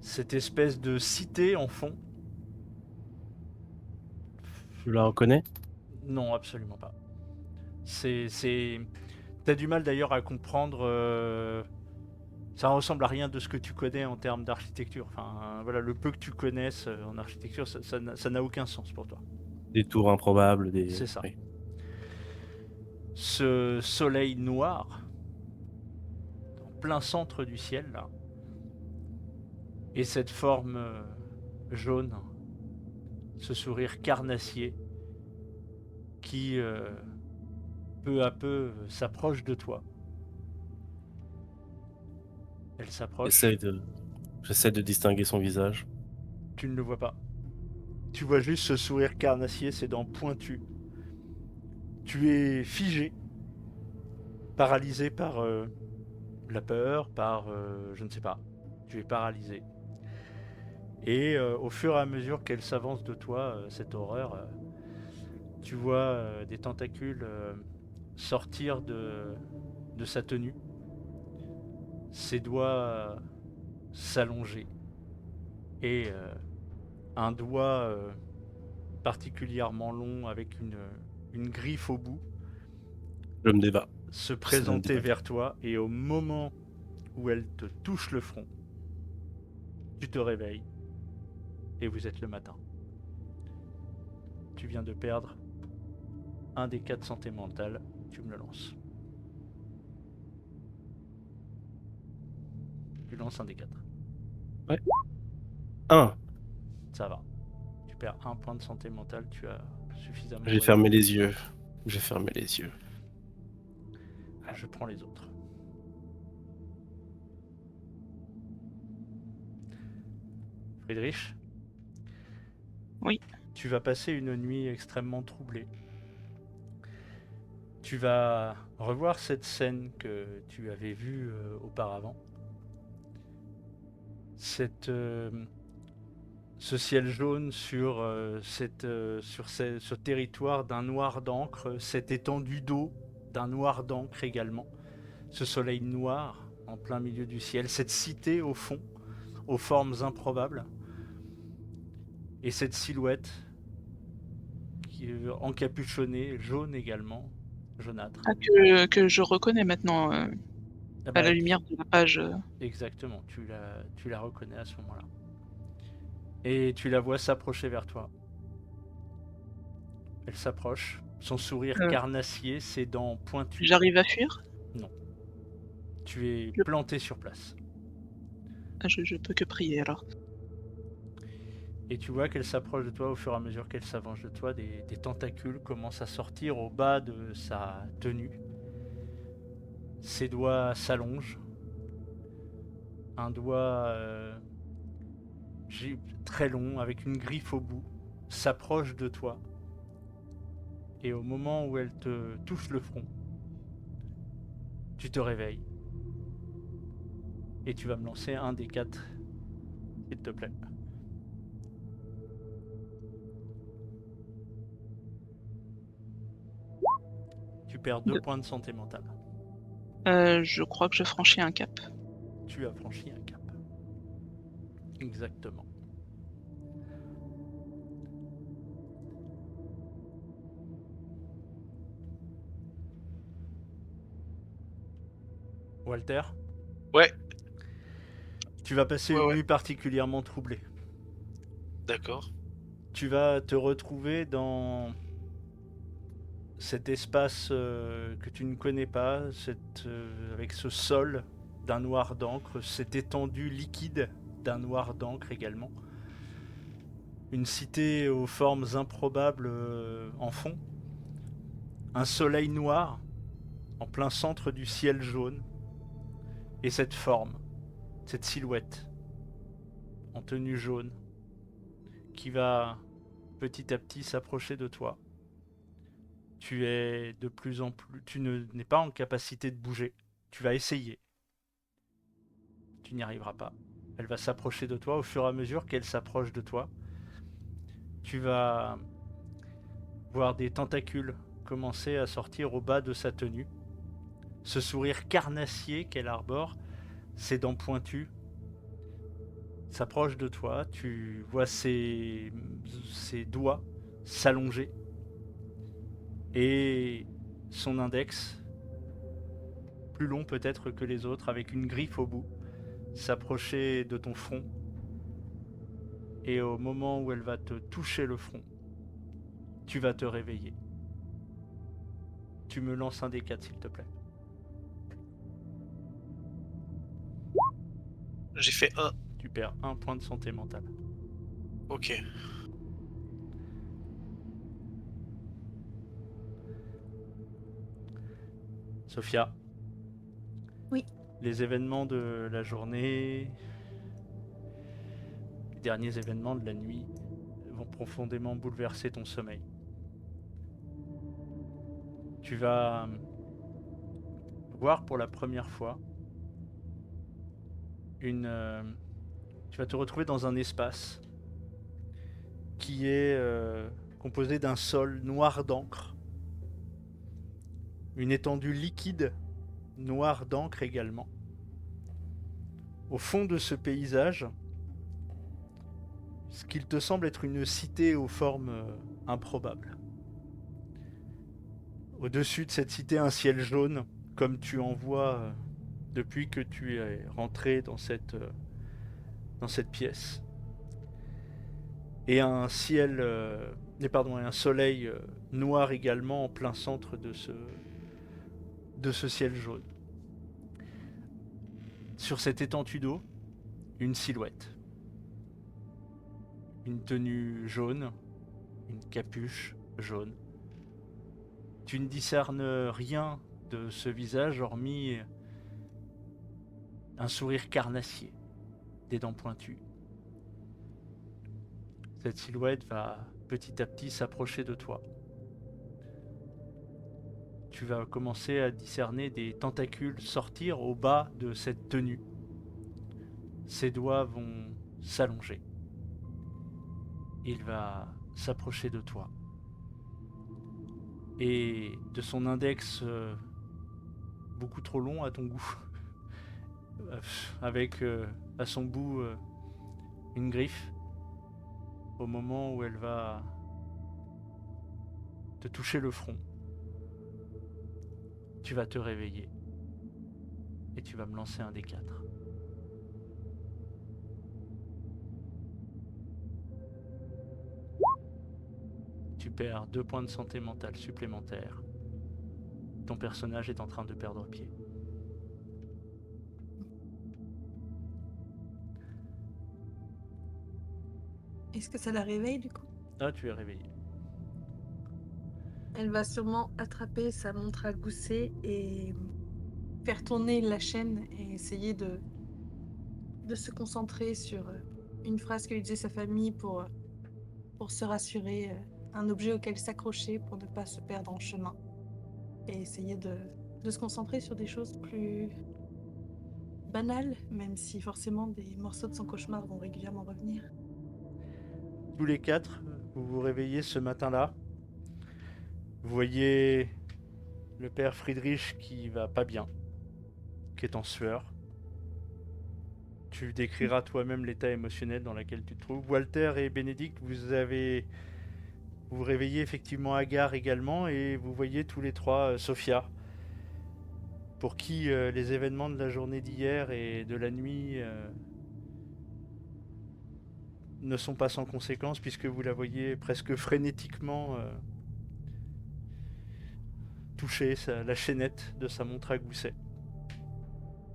cette espèce de cité en fond. Tu la reconnais? Non, absolument pas. T'as du mal d'ailleurs à comprendre. Ça ressemble à rien de ce que tu connais en termes d'architecture. Enfin, voilà, le peu que tu connaisses en architecture, ça n'a aucun sens pour toi. Des tours improbables, C'est ça. Oui. Ce soleil noir, en plein centre du ciel, là, et cette forme jaune, ce sourire carnassier, qui peu à peu s'approche de toi. Elle s'approche. J'essaie de distinguer son visage. Tu ne le vois pas. Tu vois juste ce sourire carnassier, ses dents pointues. Tu es figé, paralysé par la peur, par je ne sais pas. Tu es paralysé. Et au fur et à mesure qu'elle s'avance de toi, cette horreur, tu vois des tentacules sortir de sa tenue, ses doigts s'allonger, et un doigt particulièrement long avec une griffe au bout Je me débat. se Ça présenter me débat. vers toi, et au moment où elle te touche le front, tu te réveilles et vous êtes le matin. Tu viens de perdre un des 4 santé mentale, tu me le lances. Tu lances un des 4. 1. Ça va. Tu perds un point de santé mentale, tu as suffisamment... J'ai fermé les yeux. J'ai fermé les yeux. Je prends les autres. Friedrich, Oui. tu vas passer une nuit extrêmement troublée. Tu vas revoir cette scène que tu avais vue auparavant. Ce ciel jaune sur ce territoire d'un noir d'encre, cette étendue d'eau d'un noir d'encre également, ce soleil noir en plein milieu du ciel, cette cité au fond, aux formes improbables, et cette silhouette qui est encapuchonnée, jaune également, jaunâtre. Ah, que je reconnais maintenant Ah à bah, la lumière de la page. Exactement, tu la reconnais à ce moment-là. Et tu la vois s'approcher vers toi. Elle s'approche, son sourire Euh, carnassier, ses dents pointues. J'arrive à fuir. Non. Tu es Je- planté sur place. Ah, je peux que prier alors. Et tu vois qu'elle s'approche de toi au fur et à mesure qu'elle s'avance de toi. Des tentacules commencent à sortir au bas de sa tenue. Ses doigts s'allongent. Un doigt très long, avec une griffe au bout, s'approche de toi. Et au moment où elle te touche le front, tu te réveilles. Et tu vas me lancer un des 4, s'il te plaît. Tu perds 2 Deux. points de santé mentale. Je crois que je franchis un cap. Tu as franchi un cap. Exactement. Walter, Ouais, tu vas passer ouais, une ouais, nuit particulièrement troublée. d'accord. Tu vas te retrouver dans cet espace que tu ne connais pas, avec ce sol d'un noir d'encre, cette étendue liquide d'un noir d'encre également. Une cité aux formes improbables en fond. Un soleil noir en plein centre du ciel jaune. Et cette forme, cette silhouette en tenue jaune qui va petit à petit s'approcher de toi. Tu es de plus en plus... Tu n'es pas en capacité de bouger. Tu vas essayer. Tu n'y arriveras pas. Elle va s'approcher de toi au fur et à mesure qu'elle s'approche de toi. Tu vas voir des tentacules commencer à sortir au bas de sa tenue. Ce sourire carnassier qu'elle arbore, ses dents pointues, s'approche de toi. Tu vois ses doigts s'allonger et son index, plus long peut-être que les autres, avec une griffe au bout, s'approcher de ton front. Et au moment où elle va te toucher le front, tu vas te réveiller. Tu me lances un des 4, s'il te plaît. J'ai fait 1. Tu perds 1 point de santé mentale. Ok. Sophia. Oui. Les événements de la journée, les derniers événements de la nuit vont profondément bouleverser ton sommeil. Tu vas voir pour la première fois tu vas te retrouver dans un espace qui est composé d'un sol noir d'encre, une étendue liquide noire d'encre également. Au fond de ce paysage, ce qu'il te semble être une cité aux formes improbables. Au-dessus de cette cité, un ciel jaune, comme tu en vois depuis que tu es rentré dans cette pièce. Et un ciel, et un soleil noir également en plein centre de ce ciel jaune. Sur cette étendue d'eau, une silhouette. Une tenue jaune, une capuche jaune. Tu ne discernes rien de ce visage hormis un sourire carnassier, des dents pointues. Cette silhouette va petit à petit s'approcher de toi. Tu vas commencer à discerner des tentacules sortir au bas de cette tenue. Ses doigts vont s'allonger. Il va s'approcher de toi. Et de son index beaucoup trop long à ton goût, avec à son bout une griffe, au moment où elle va te toucher le front, tu vas te réveiller et tu vas me lancer un des 4. Tu perds 2 points de santé mentale supplémentaires. Ton personnage est en train de perdre pied. Est-ce que ça la réveille du coup? Ah, tu es réveillé. Elle va sûrement attraper sa montre à gousset et faire tourner la chaîne et essayer de se concentrer sur une phrase que lui disait sa famille pour se rassurer, un objet auquel s'accrocher pour ne pas se perdre en chemin. Et essayer de se concentrer sur des choses plus banales, même si forcément des morceaux de son cauchemar vont régulièrement revenir. Tous les 4, vous vous réveillez ce matin-là. Vous voyez le père Friedrich qui va pas bien, qui est en sueur. Tu décriras toi-même l'état émotionnel dans lequel tu te trouves. Walter et Bénédicte, vous vous réveillez effectivement à Gare également et vous voyez tous les 3 Sophia, pour qui les événements de la journée d'hier et de la nuit ne sont pas sans conséquences, puisque vous la voyez presque frénétiquement toucher la chaînette de sa montre à gousset,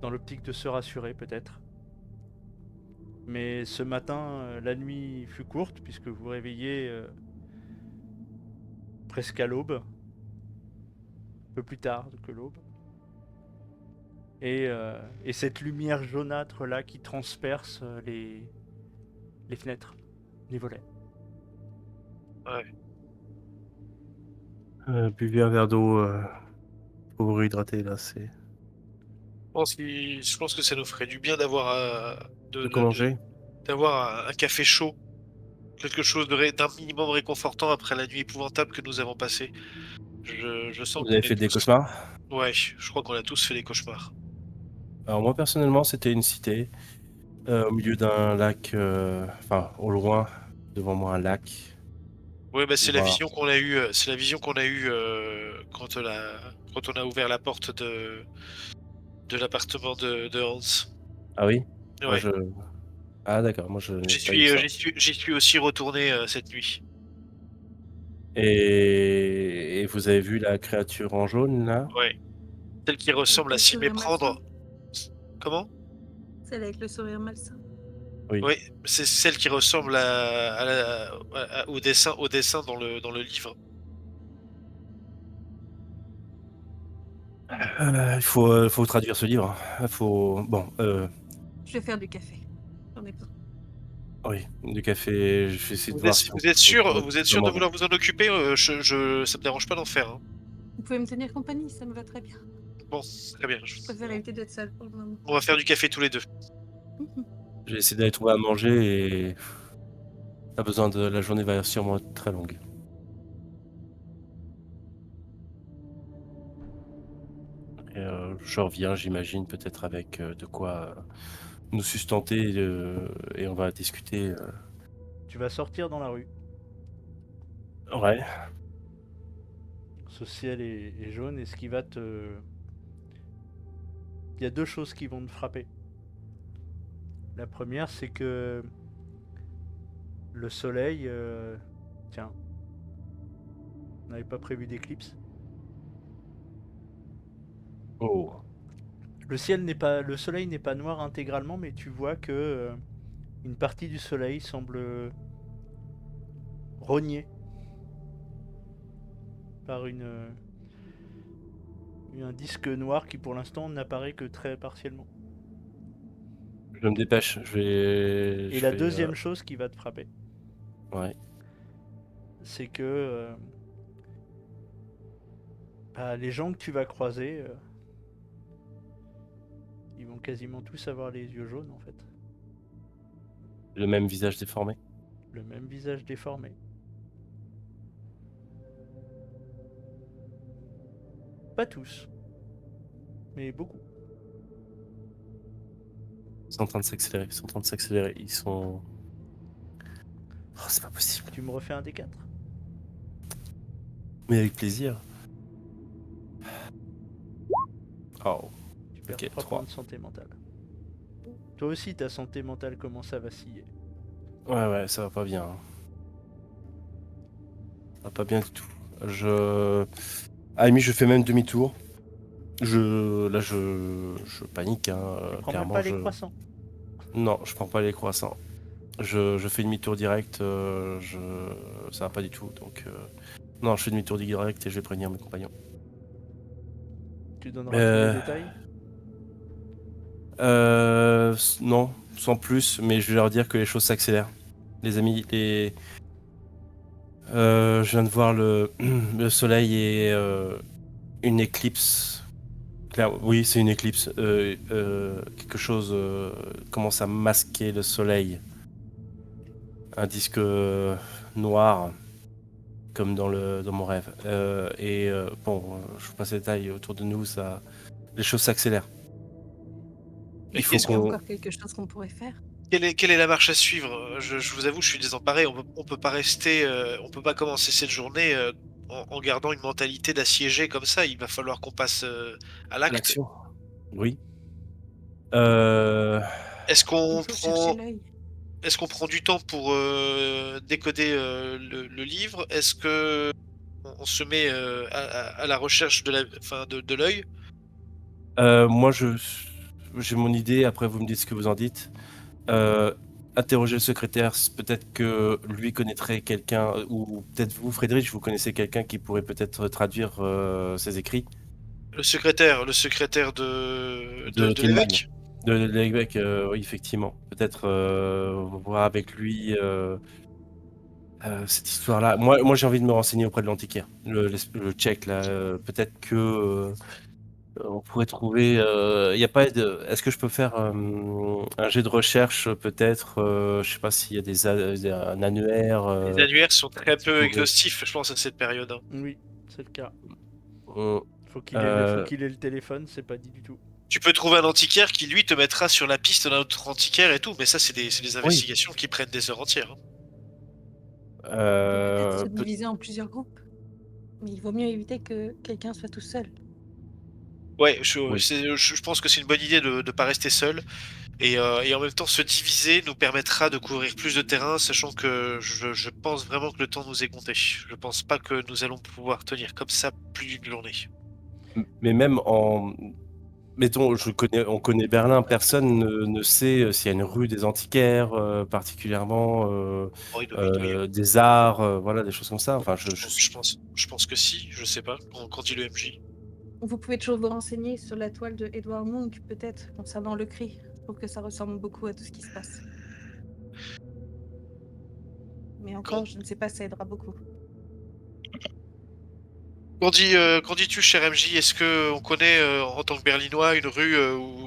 dans l'optique de se rassurer peut-être. Mais ce matin, la nuit fut courte, puisque vous vous réveillez presque à l'aube, un peu plus tard que l'aube. Et cette lumière jaunâtre là qui transperce les fenêtres, les volets. Ouais. Buvez un verre d'eau pour vous réhydrater là, c'est. Je pense que ça nous ferait du bien d'avoir De quoi manger. d'avoir un café chaud, quelque chose d'un minimum réconfortant après la nuit épouvantable que nous avons passée. Je sens Vous qu'on avez est fait des tous- cauchemars? Ouais, je crois qu'on a tous fait des cauchemars. Alors moi personnellement, c'était une cité au milieu d'un lac, enfin au loin, devant moi un lac. Ouais, bah c'est la Voilà. vision qu'on a eue. C'est la vision qu'on a eue quand on a ouvert la porte de l'appartement de Hans. Ah oui? Moi Ouais. je. Ah d'accord, moi je n'ai J'y pas eu suis, ça. j'y suis aussi retourné cette nuit. Et vous avez vu la créature en jaune là? Ouais. Celle qui ressemble à le s'y sourire méprendre. malsain. Comment? Celle avec le sourire malsain. Oui. Oui, c'est celle qui ressemble au dessin dans le livre. Il faut traduire ce livre. Bon, Je vais faire du café. J'en ai besoin. oui, du café. Je vais essayer de voir si on Vous êtes peut sûr, trouver vous quelque êtes chose à sûr de manger. vouloir vous en occuper? Ça me dérange pas d'en faire, hein. Vous pouvez me tenir compagnie, ça me va très bien. Bon, très bien. Je préfère éviter d'être seule pour le moment. On va faire du café tous les deux. Mhm. J'ai essayé d'aller trouver à manger et la journée va sûrement être très longue. Et, je reviens, j'imagine, peut-être avec de quoi nous sustenter et on va discuter. Tu vas sortir dans la rue. Ouais. Ce ciel est jaune et ce qui va te... Il y a deux choses qui vont te frapper. La première, c'est que le soleil... Tiens, on n'avait pas prévu d'éclipse. Oh. Le ciel n'est pas, le soleil n'est pas noir intégralement, mais tu vois que une partie du soleil semble rognée par un disque noir qui pour l'instant n'apparaît que très partiellement. Je me dépêche. Et la deuxième chose qui va te frapper, Ouais. c'est que les gens que tu vas croiser, ils vont quasiment tous avoir les yeux jaunes en fait. Le même visage déformé. Le même visage déformé. Pas tous, mais beaucoup. Ils sont en train de s'accélérer. Ils sont en train de s'accélérer. Ils sont. Oh, c'est pas possible. Tu me refais un des 4. Mais avec plaisir. Oh. Tu perds Ok, 3 3. points de santé mentale. Toi aussi, ta santé mentale commence à vaciller. Ouais, ça va pas bien. Ça va pas bien du tout. Amy, je fais même demi-tour. Là, je panique. Hein. Tu prends même Clairement, pas les croissants. Non, je prends pas les croissants. Je fais demi-tour direct. Ça va pas du tout. Donc, non, je fais demi-tour direct et je vais prévenir mes compagnons. Tu donneras tous les détails. Non, sans plus, mais je vais leur dire que les choses s'accélèrent. Les amis, je viens de voir le soleil et une éclipse. Oui, c'est une éclipse. Quelque chose commence à masquer le soleil. Un disque noir, comme dans mon rêve. Je vous passe les détails autour de nous, les choses s'accélèrent. Mais Il faut Est-ce qu'il y a qu'on. encore quelque chose qu'on pourrait faire? quelle est la marche à suivre? Je vous avoue, je suis désemparé. On peut pas rester, on peut pas commencer cette journée en gardant une mentalité d'assiégé comme ça. Il va falloir qu'on passe à l'acte. L'action. Oui. Euh, Est-ce Il qu'on faut chercher prend, l'œil. est-ce qu'on prend du temps pour décoder le livre? Est-ce que on se met à la recherche de de l'œil? Moi, j'ai mon idée. Après, vous me dites ce que vous en dites. Interroger le secrétaire, peut-être que lui connaîtrait quelqu'un, ou peut-être vous, Frédéric, vous connaissez quelqu'un qui pourrait peut-être traduire ses écrits Le secrétaire de de Tillman, l'évêque? de l'évêque. Oui, effectivement. Peut-être voir avec lui cette histoire-là. Moi, j'ai envie de me renseigner auprès de l'antiquaire, le tchèque là. Peut-être que on pourrait trouver. Y a pas de. Est-ce que je peux faire un jet de recherche, peut-être je sais pas s'il y a un annuaire. Les annuaires sont très qui peu pourrait- exhaustifs, je pense, à cette période, hein. Oui, c'est le cas. on- Faut Euh, qu'il ait le téléphone, c'est pas dit du tout. Tu peux trouver un antiquaire qui, lui, te mettra sur la piste d'un autre antiquaire et tout, mais ça, c'est des Oui. investigations qui prennent des heures entières, hein. On peut peut-être se peut- diviser en plusieurs groupes. Mais il vaut mieux éviter que quelqu'un soit tout seul. Ouais, Oui. je pense que c'est une bonne idée de ne pas rester seul. Et en même temps, se diviser nous permettra de couvrir plus de terrain, sachant que je pense vraiment que le temps nous est compté. Je pense pas que nous allons pouvoir tenir comme ça plus d'une journée. Mais même en. Mettons, on connaît Berlin, personne ne sait s'il y a une rue des antiquaires, particulièrement Oh, il doit y des arts, voilà, des choses comme ça. Enfin, je pense que si, je sais pas, quand il est MJ. Vous pouvez toujours vous renseigner sur la toile de Edward Munch, peut-être, concernant le cri. Je trouve que ça ressemble beaucoup à tout ce qui se passe. Mais encore, je ne sais pas si ça aidera beaucoup. Qu'en dis-tu, cher MJ? Est-ce que on connaît, en tant que Berlinois, une rue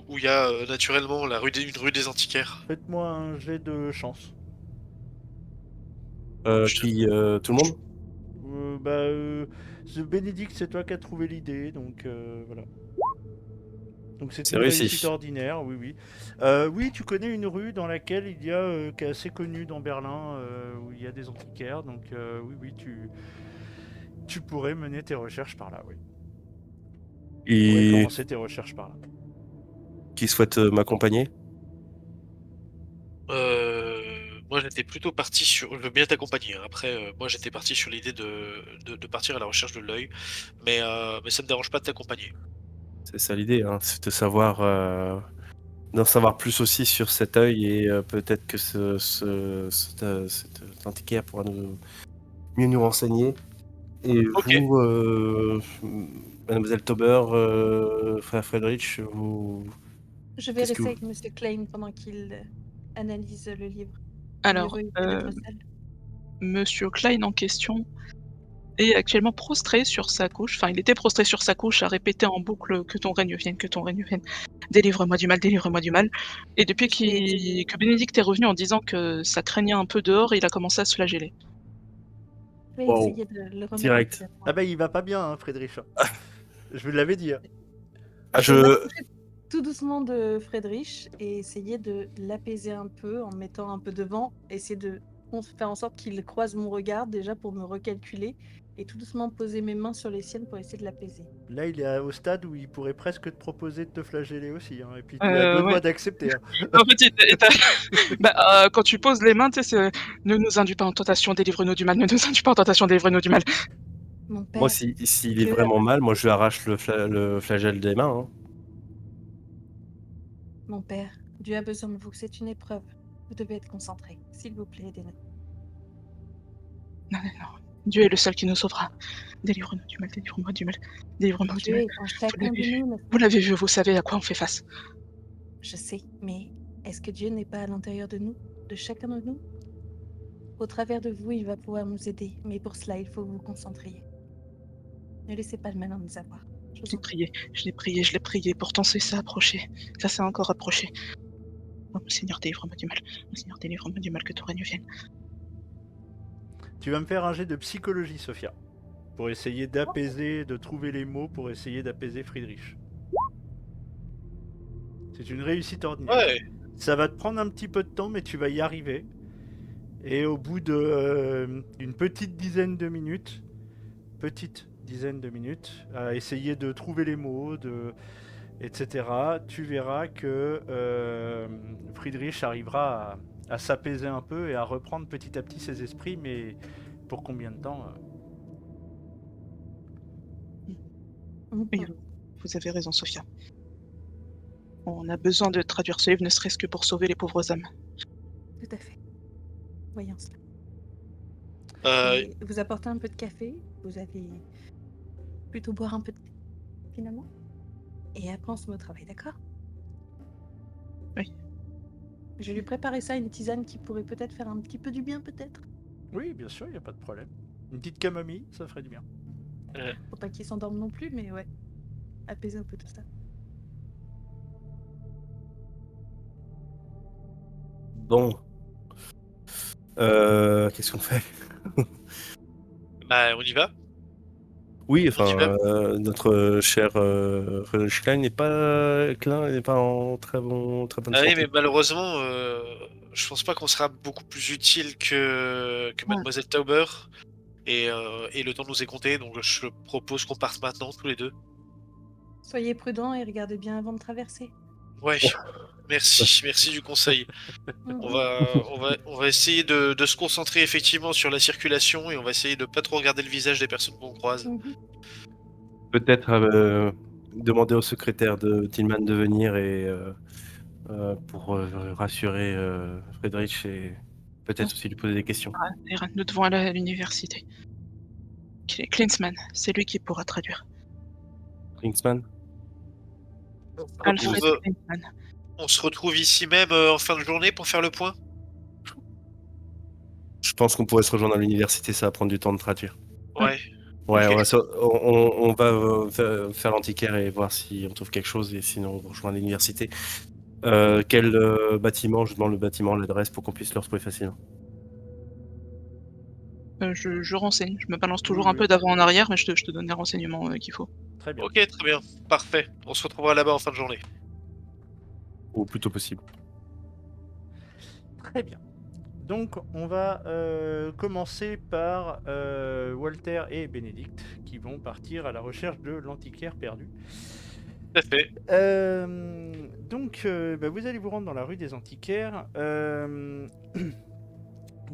où il y a naturellement une rue des antiquaires? Faites-moi un jet de chance. Je te- Tout le monde? Bénédicte, c'est toi qui as trouvé l'idée, donc voilà. Donc c'est C'est une réussite réussi. ordinaire, oui, oui. Oui, tu connais une rue dans laquelle il y a, qui est assez connue dans Berlin, où il y a des antiquaires, donc oui, oui, tu pourrais mener tes recherches par là, oui. Tu pourrais Et commencer tes recherches par là. qui souhaite m'accompagner? Moi, j'étais plutôt parti sur. Je veux bien t'accompagner, hein. Après, moi, j'étais parti sur l'idée de partir à la recherche de l'œil, mais ça me dérange pas de t'accompagner. C'est ça l'idée, hein, c'est de savoir, d'en savoir plus aussi sur cet œil et peut-être que cet antiquaire pourra mieux nous renseigner. Et Ok. vous, Mademoiselle Tauber, frère Friedrich, Je vais qu'est-ce que rester vous... avec Monsieur Klein pendant qu'il analyse le livre. Mieux Alors, vaut éviter d'être seul. Monsieur Klein en question est actuellement prostré sur sa couche. Enfin, il était prostré sur sa couche à répéter en boucle que ton règne vienne, que ton règne vienne. Délivre-moi du mal, délivre-moi du mal. Et depuis Je vais essayer. que Bénédicte est revenu en disant que ça craignait un peu dehors, il a commencé à se flageller. Je vais Wow, essayer de le remettre au direct. calme. Ah bah il va pas bien, hein, Friedrich. Je vous l'avais dit. Hein. Ah, Je vais m'approcher tout doucement de Friedrich et essayer de l'apaiser un peu en me mettant un peu devant, essayer de faire en sorte qu'il croise mon regard déjà pour me recalculer et tout doucement poser mes mains sur les siennes pour essayer de l'apaiser. Là, il est au stade où il pourrait presque te proposer de te flageller aussi. Hein, et puis tu es à deux Ouais. doigts d'accepter. Hein. En fait, quand tu poses les mains, tu sais, c'est ne nous induis pas en tentation, délivre-nous du mal, ne nous induis pas en tentation, délivre-nous du mal. Mon moi, père, s'il est Dieu a vraiment mal, moi, je lui arrache le flagelle des mains. Hein. Mon père, Dieu a besoin de vous, c'est une épreuve. Vous devez être concentré. S'il vous plaît, aidez-nous. Non, non, non. Dieu est le seul qui nous sauvera. Délivre-nous du mal, délivre-moi du mal, délivre-moi du Dieu mal. est en chacun de nous, n'est-ce Vous pas? l'avez vu, vous savez à quoi on fait face. Je sais, mais est-ce que Dieu n'est pas à l'intérieur de nous, de chacun de nous? Au travers de vous, il va pouvoir nous aider, mais pour cela, il faut que vous vous concentriez. Ne laissez pas le malin nous avoir. Je Je vous l'ai en prie. prié, je l'ai prié, je l'ai prié, pourtant ça s'est approché. Ça s'est encore approché. Oh, mon Seigneur, délivre-moi du mal. Mon Seigneur, délivre-moi du mal, que ton règne vienne. Tu vas me faire un jet de psychologie, Sophia. Pour essayer d'apaiser, de trouver les mots pour essayer d'apaiser Friedrich. C'est une réussite ordinaire. Ouais. Ça va te prendre un petit peu de temps, mais tu vas y arriver. Et au bout d'une petite dizaine de minutes, à essayer de trouver les mots, etc., tu verras que Friedrich arrivera à s'apaiser un peu et à reprendre petit à petit ses esprits, mais pour combien de temps Oui, vous avez raison, Sophia. On a besoin de traduire ce livre, ne serait-ce que pour sauver les pauvres âmes. Tout à fait. Voyons cela. Euh, Et vous apportez un peu de café, vous allez plutôt boire un peu de thé, finalement. Et après, on se met au travail, d'accord? Oui. Je vais lui préparer ça, une tisane qui pourrait peut-être faire un petit peu du bien, peut-être. Oui, bien sûr, il n'y a pas de problème. Une petite camomille, ça ferait du bien. Faut pas qu'il s'endorme non plus, mais ouais. Apaiser un peu tout ça. Bon. Qu'est-ce qu'on fait? Bah, on y va. Oui, On y enfin, va. notre cher Friedrich Klein n'est pas en très bonne Ah oui, santé. mais malheureusement, je pense pas qu'on sera beaucoup plus utile que Ouais. Mademoiselle Tauber. Et le temps nous est compté, donc je propose qu'on parte maintenant, tous les deux. Soyez prudents et regardez bien avant de traverser. Ouais, merci du conseil. Mhm. On va essayer de se concentrer effectivement sur la circulation et on va essayer de pas trop regarder le visage des personnes qu'on croise. Mhm. Peut-être demander au secrétaire de Tillman de venir et pour rassurer Friedrich et peut-être aussi lui poser des questions. Ira, nous devons aller à l'université. Klinsmann, c'est lui qui pourra traduire. Kingsman? On se Alfred retrouve, Klinsmann. on se retrouve ici même en fin de journée pour faire le point. Je pense qu'on pourrait se rejoindre à l'université, ça va prendre du temps de traduire. Ouais. Ouais, Ok. on va faire l'antiquaire et voir si on trouve quelque chose, et sinon on rejoint l'université. Quel bâtiment? Je demande le bâtiment, l'adresse pour qu'on puisse le retrouver facilement. Je renseigne. Je me balance Oui, toujours un oui. peu d'avant en arrière, mais je te donne les renseignements qu'il faut. Très bien. Ok, très bien. Parfait. On se retrouvera là-bas en fin de journée. Au plus tôt possible. Très bien. Donc, on va commencer par Walter et Bénédicte qui vont partir à la recherche de l'antiquaire perdu. Tout à fait. Vous allez vous rendre dans la rue des Antiquaires.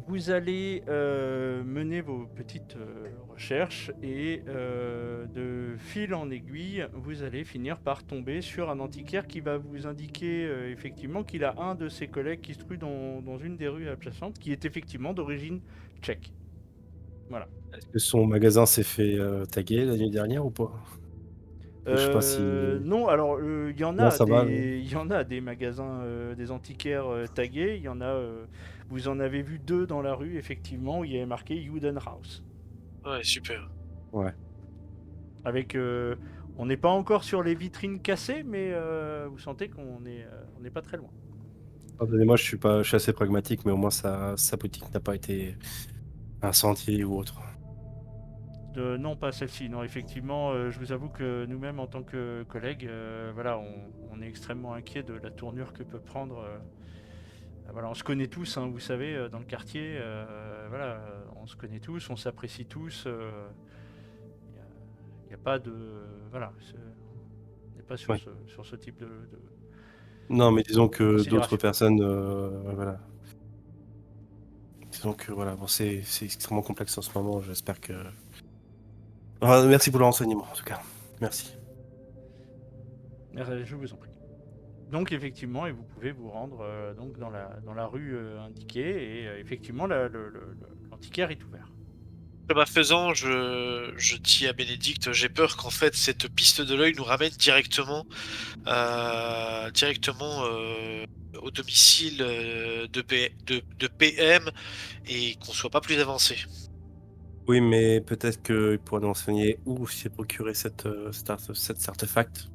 Vous allez mener vos petites recherches et de fil en aiguille, vous allez finir par tomber sur un antiquaire qui va vous indiquer effectivement qu'il a un de ses collègues qui se trouve dans une des rues adjacentes, qui est effectivement d'origine tchèque. Voilà. Est-ce que son magasin s'est fait taguer la nuit dernière ou pas? Je sais pas si. Non, alors il y en Non, a ça va. il y en a des magasins, des antiquaires tagués. Il y en a, vous en avez vu deux dans la rue effectivement où il y avait marqué Judenhaus. Ouais, super. Ouais. Avec, on n'est pas encore sur les vitrines cassées, mais vous sentez on n'est pas très loin. Pardonnez-moi, je suis assez pragmatique, mais au moins sa boutique n'a pas été incendiée ou autre. Non, pas celle-ci. Non, effectivement, je vous avoue que nous-mêmes, en tant que collègues, voilà, on est extrêmement inquiets de la tournure que peut prendre. Voilà, on se connaît tous, hein, vous savez, dans le quartier. Voilà, on se connaît tous, on s'apprécie tous. Il n'y a pas de, voilà, on n'est pas sur Ouais. sur ce type de Non, mais disons que d'autres considération. personnes, voilà. Disons que voilà, bon, c'est extrêmement complexe en ce moment. J'espère que. Merci pour le renseignement, en tout cas. Merci. Je vous en prie. Donc effectivement, et vous pouvez vous rendre donc dans la rue indiquée, et effectivement l'antiquaire est ouvert. Chemin faisant, je dis à Bénédicte, j'ai peur qu'en fait cette piste de l'œil nous ramène directement au domicile de PM et qu'on soit pas plus avancé. Oui, mais peut-être qu'il pourra nous renseigner où s'est procuré cet artefact.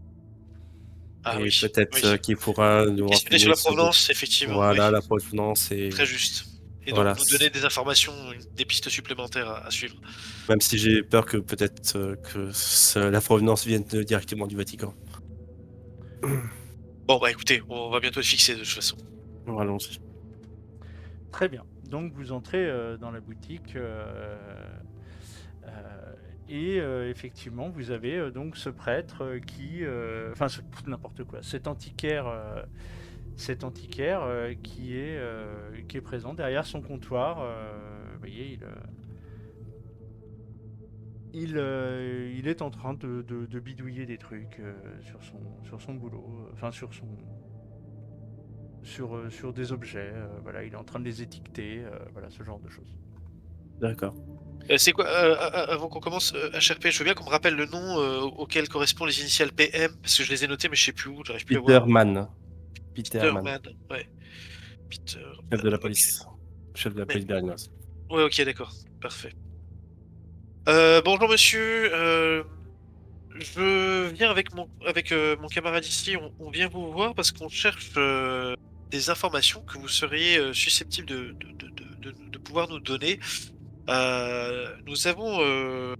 Ah Et oui, peut-être oui. qu'il pourra nous Questionner sur renseigner la sur des. provenance, effectivement, oui, Voilà, la provenance très et. juste. Et donc Voilà. nous donner des informations, des pistes supplémentaires à suivre. Même si j'ai peur que peut-être la provenance vienne directement du Vatican. Bon bah écoutez, on va bientôt le fixer de toute façon. Allons-y. Très bien. Donc vous entrez dans la boutique et effectivement vous avez donc ce prêtre qui, enfin n'importe quoi, cet antiquaire qui est présent derrière son comptoir. Vous voyez, il est en train de bidouiller des trucs sur son boulot, enfin sur des objets. Voilà, il est en train de les étiqueter, voilà, ce genre de choses. D'accord. C'est quoi, avant qu'on commence, HRP, je veux bien qu'on me rappelle le nom auquel correspondent les initiales PM, parce que je les ai notées, mais je sais plus où, j'arrive plus à voir. Peter Mann. Peter Mann. Peterman, ouais. Peter. Chef de la Ok. police. Chef de la Mais- police berlinoise. Ouais, ok, d'accord, parfait. Bonjour monsieur, je viens avec mon camarade ici, on vient vous voir parce qu'on cherche des informations que vous seriez susceptible de pouvoir nous donner. Nous avons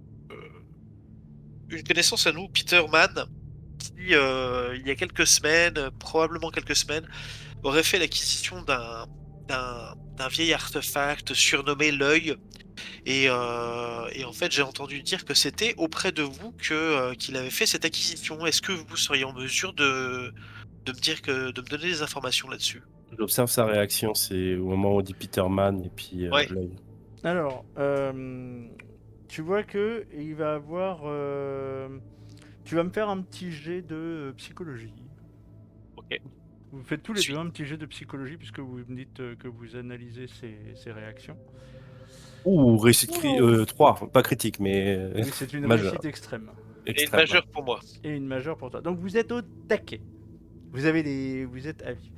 une connaissance à nous, Peter Mann, qui il y a quelques semaines, probablement quelques semaines, aurait fait l'acquisition d'un vieil artefact surnommé l'œil. Et en fait, j'ai entendu dire que c'était auprès de vous qu'il avait fait cette acquisition. Est-ce que vous seriez en mesure de me donner des informations là-dessus? J'observe sa réaction, c'est au moment où on dit Peter Mann et puis Ouais. l'œil. Alors, tu vois que il va avoir. Tu vas me faire un petit jet de psychologie. Ok. Vous faites tous les Suis. deux un petit jet de psychologie puisque vous me dites que vous analysez ses réactions. Ouh, réussite 3, pas critique, mais Oui, c'est une majeur. réussite extrême. Et une Extrême. majeure pour moi. Et une majeure pour toi. Donc vous êtes au taquet. Vous êtes à vie.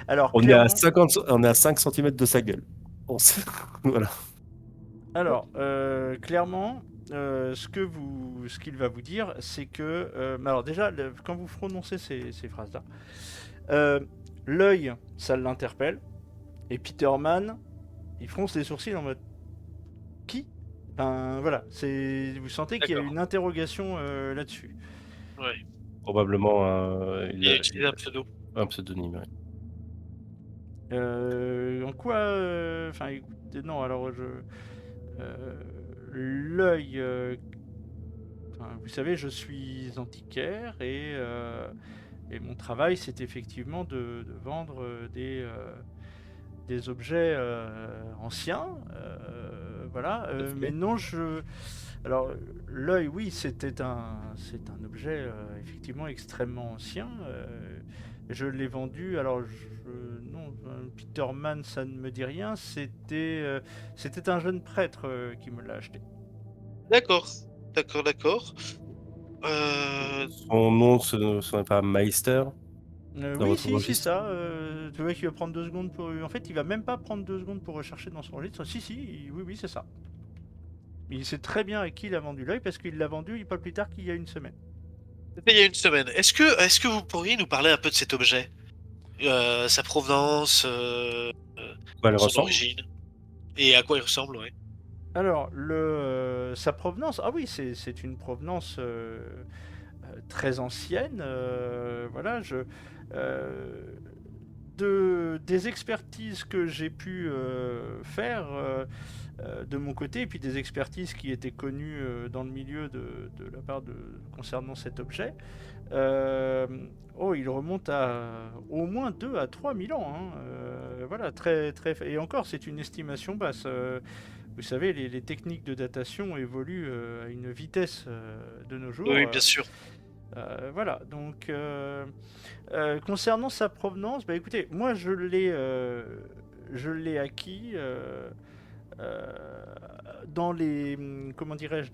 Alors, On est clairement, à 50, on est à 5 cm de sa gueule. Voilà. alors, clairement, ce qu'il va vous dire, c'est que... mais alors déjà, quand vous prononcez ces phrases-là, l'œil, ça l'interpelle, et Peterman, il fronce les sourcils en mode... Qui? Enfin, voilà, vous sentez qu'il y a D'accord. une interrogation là-dessus. Ouais. Probablement Il a utilisé un pseudo. un pseudonyme. Ouais. En quoi... Enfin, écoutez, non, alors l'œil... enfin, vous savez, je suis antiquaire et mon travail, c'est effectivement de vendre des objets anciens. Voilà. Tout à Mais fait. non, alors, l'œil, oui, c'est un objet effectivement extrêmement ancien. Je l'ai vendu. Alors, non, Peterman, ça ne me dit rien. C'était un jeune prêtre qui me l'a acheté. D'accord. D'accord. Son nom, ce n'est pas Meister dans Oui, votre si, c'est registre? ça. Tu vois qu'il va prendre 2 secondes pour. En fait, il va même pas prendre 2 secondes pour rechercher dans son registre. Si, oui, c'est ça. Il sait très bien à qui il a vendu l'œil parce qu'il l'a vendu pas plus tard qu'il y a une semaine. C'était il y a une semaine. Est-ce que vous pourriez nous parler un peu de cet objet? Sa provenance, Bah, elle son ressemble. origine, et à quoi il ressemble, ouais. Alors, sa provenance, ah oui, c'est une provenance très ancienne. Voilà, des expertises que j'ai pu faire de mon côté, et puis des expertises qui étaient connues dans le milieu de la part concernant cet objet. Il remonte à au moins 2 à 3 000 ans. Hein. Voilà, et encore, c'est une estimation basse. Vous savez, les techniques de datation évoluent à une vitesse de nos jours. Oui, bien sûr. Voilà, donc concernant sa provenance, bah écoutez, moi je l'ai acquis euh, dans les, comment dirais-je,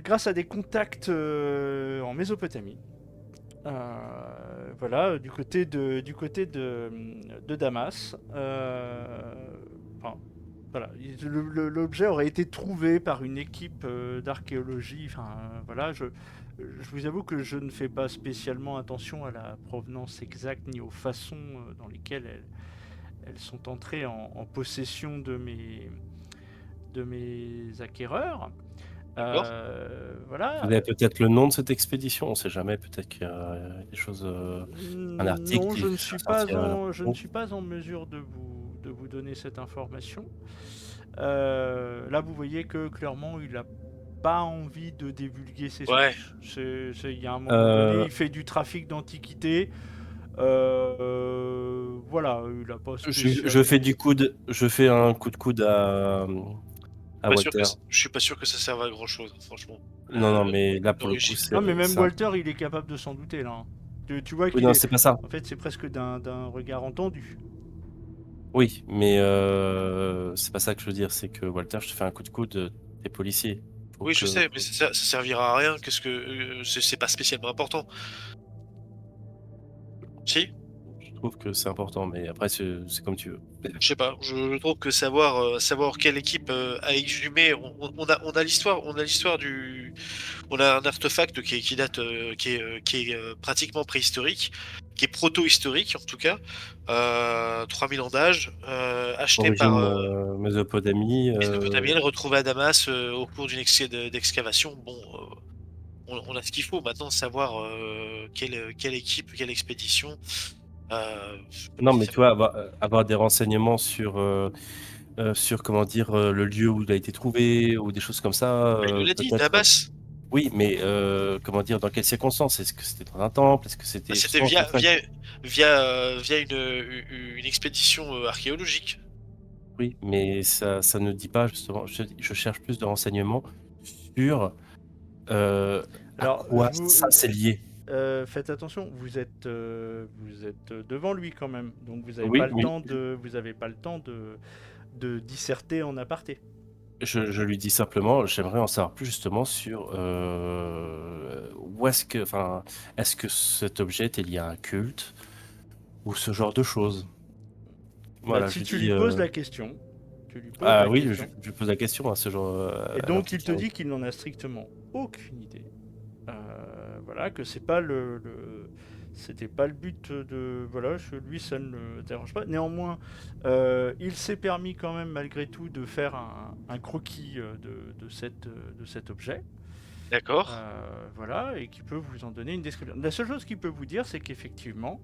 grâce à des contacts en Mésopotamie. Voilà, du côté de Damas. Enfin, voilà, l'objet aurait été trouvé par une équipe d'archéologie. Enfin, voilà, je vous avoue que je ne fais pas spécialement attention à la provenance exacte ni aux façons dans lesquelles elles sont entrées en possession de mes acquéreurs. D'accord. Vous Voilà. avez peut-être le nom de cette expédition, on ne sait jamais, peut-être qu'il y a des choses, un article Non, qui je ne va suis pas sortir à en, je ne l'info. suis pas en mesure de vous donner cette information. Là, vous voyez que clairement, il n'a pas envie de divulguer ses Ouais. sources. Il y a un moment donné, Euh, il fait du trafic d'antiquités. Voilà, il n'a pas je fais spécialement. je fais un coup de coude à Walter. Je suis pas sûr que ça serve à grand chose, franchement. Non, mais là, pour le coup, L'origine. Non, mais même c'est un... Walter, il est capable de s'en douter là. Hein. Tu vois Oui, qu'il non, est. c'est pas ça. En fait, c'est presque d'un regard entendu. Oui, mais c'est pas ça que je veux dire, c'est que Walter, je te fais un coup de coude, t'es policier. Faut Oui, je que... sais, mais ça servira à rien. Qu'est-ce que c'est pas spécialement important. Si? Je trouve que c'est important, mais après, c'est comme tu veux. Je sais pas. Je trouve que savoir quelle équipe a exhumé. On a l'histoire du. On a un artefact qui date, qui est pratiquement préhistorique, qui est proto-historique en tout cas, 3000 ans d'âge, acheté par Origine Mésopotamie. Mésopotamien, retrouvé à Damas au cours d'une d'excavation. Bon, on a ce qu'il faut maintenant, savoir quelle équipe, quelle expédition. Non, mais tu vois, avoir des renseignements sur comment dire, le lieu où il a été trouvé, ou des choses comme ça, Il nous l'a dit, peut-être. Damas. Oui, mais comment dire, dans quelles circonstances? Est-ce que c'était dans un temple? Est-ce que c'était C'était justement pour ça que... via une expédition archéologique. Oui, mais ça ne dit pas, justement, je cherche plus de renseignements sur à Alors, quoi ça c'est lié. faites attention, vous êtes devant lui quand même, donc vous n'avez Oui, pas le mais temps de disserter en aparté. je lui dis simplement, j'aimerais en savoir plus justement sur où est-ce que cet objet est lié à un culte ou ce genre de choses. Voilà, je Si lui tu dis lui poses la question, tu lui poses Ah la oui, question. je pose la question à ce genre. Et donc il te dit qu'il n'en a strictement aucune idée. Voilà, que c'est pas c'était pas le but de. Voilà, lui ça ne le dérange pas. Néanmoins, il s'est permis quand même malgré tout de faire un croquis de cet objet. D'accord. Voilà, et qui peut vous en donner une description. La seule chose qu'il peut vous dire, c'est qu'effectivement,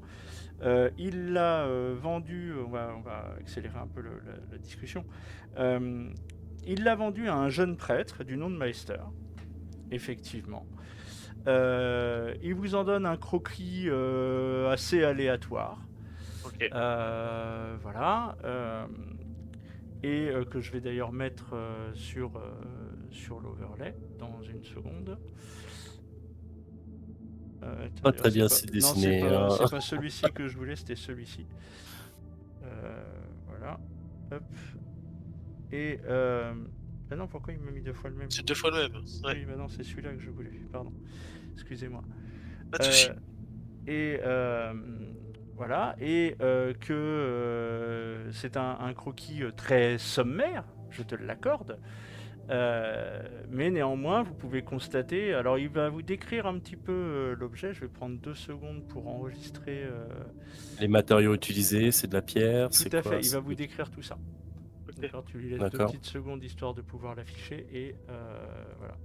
il l'a vendu. On va accélérer un peu la discussion. Il l'a vendu à un jeune prêtre du nom de Meister, effectivement. Il vous en donne un croquis assez aléatoire. Ok. Voilà. Et que je vais d'ailleurs mettre sur l'overlay dans une seconde. Pas très bien c'est dessiné. c'est pas celui-ci que je voulais, c'était celui-ci. Voilà. Hop. Et ah non, pourquoi il m'a mis deux fois le même? C'est 2 fois le même. Ouais. Oui, bah non, c'est celui-là que je voulais. Pardon. Excusez-moi. Pas de souci. Et voilà, et que c'est un croquis très sommaire, je te l'accorde. Mais néanmoins, vous pouvez constater. Alors, il va vous décrire un petit peu l'objet. Je vais prendre 2 secondes pour enregistrer. Les matériaux utilisés, c'est de la pierre, Tout c'est à quoi? fait, il va vous décrire tout ça. Ok. D'accord, tu lui laisses 2 D'accord. petites secondes histoire de pouvoir l'afficher et voilà.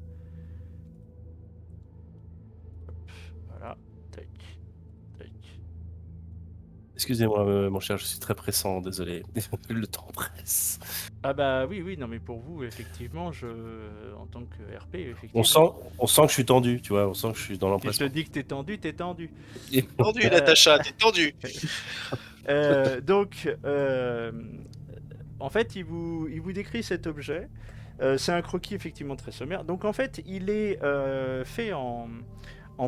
Hop, voilà, tac, tac. Excusez-moi, mon cher, je suis très pressant, désolé. Le temps presse. Ah bah oui, non mais pour vous, effectivement, en tant que RP, On effectivement. sent que je suis tendu, tu vois, on sent que je suis dans Si je te l'empressement. dis que t'es tendu, t'es tendu. Tendu, Natacha, t'es tendu. Donc, en fait, il vous décrit cet objet. C'est un croquis effectivement très sommaire. Donc en fait, il est fait en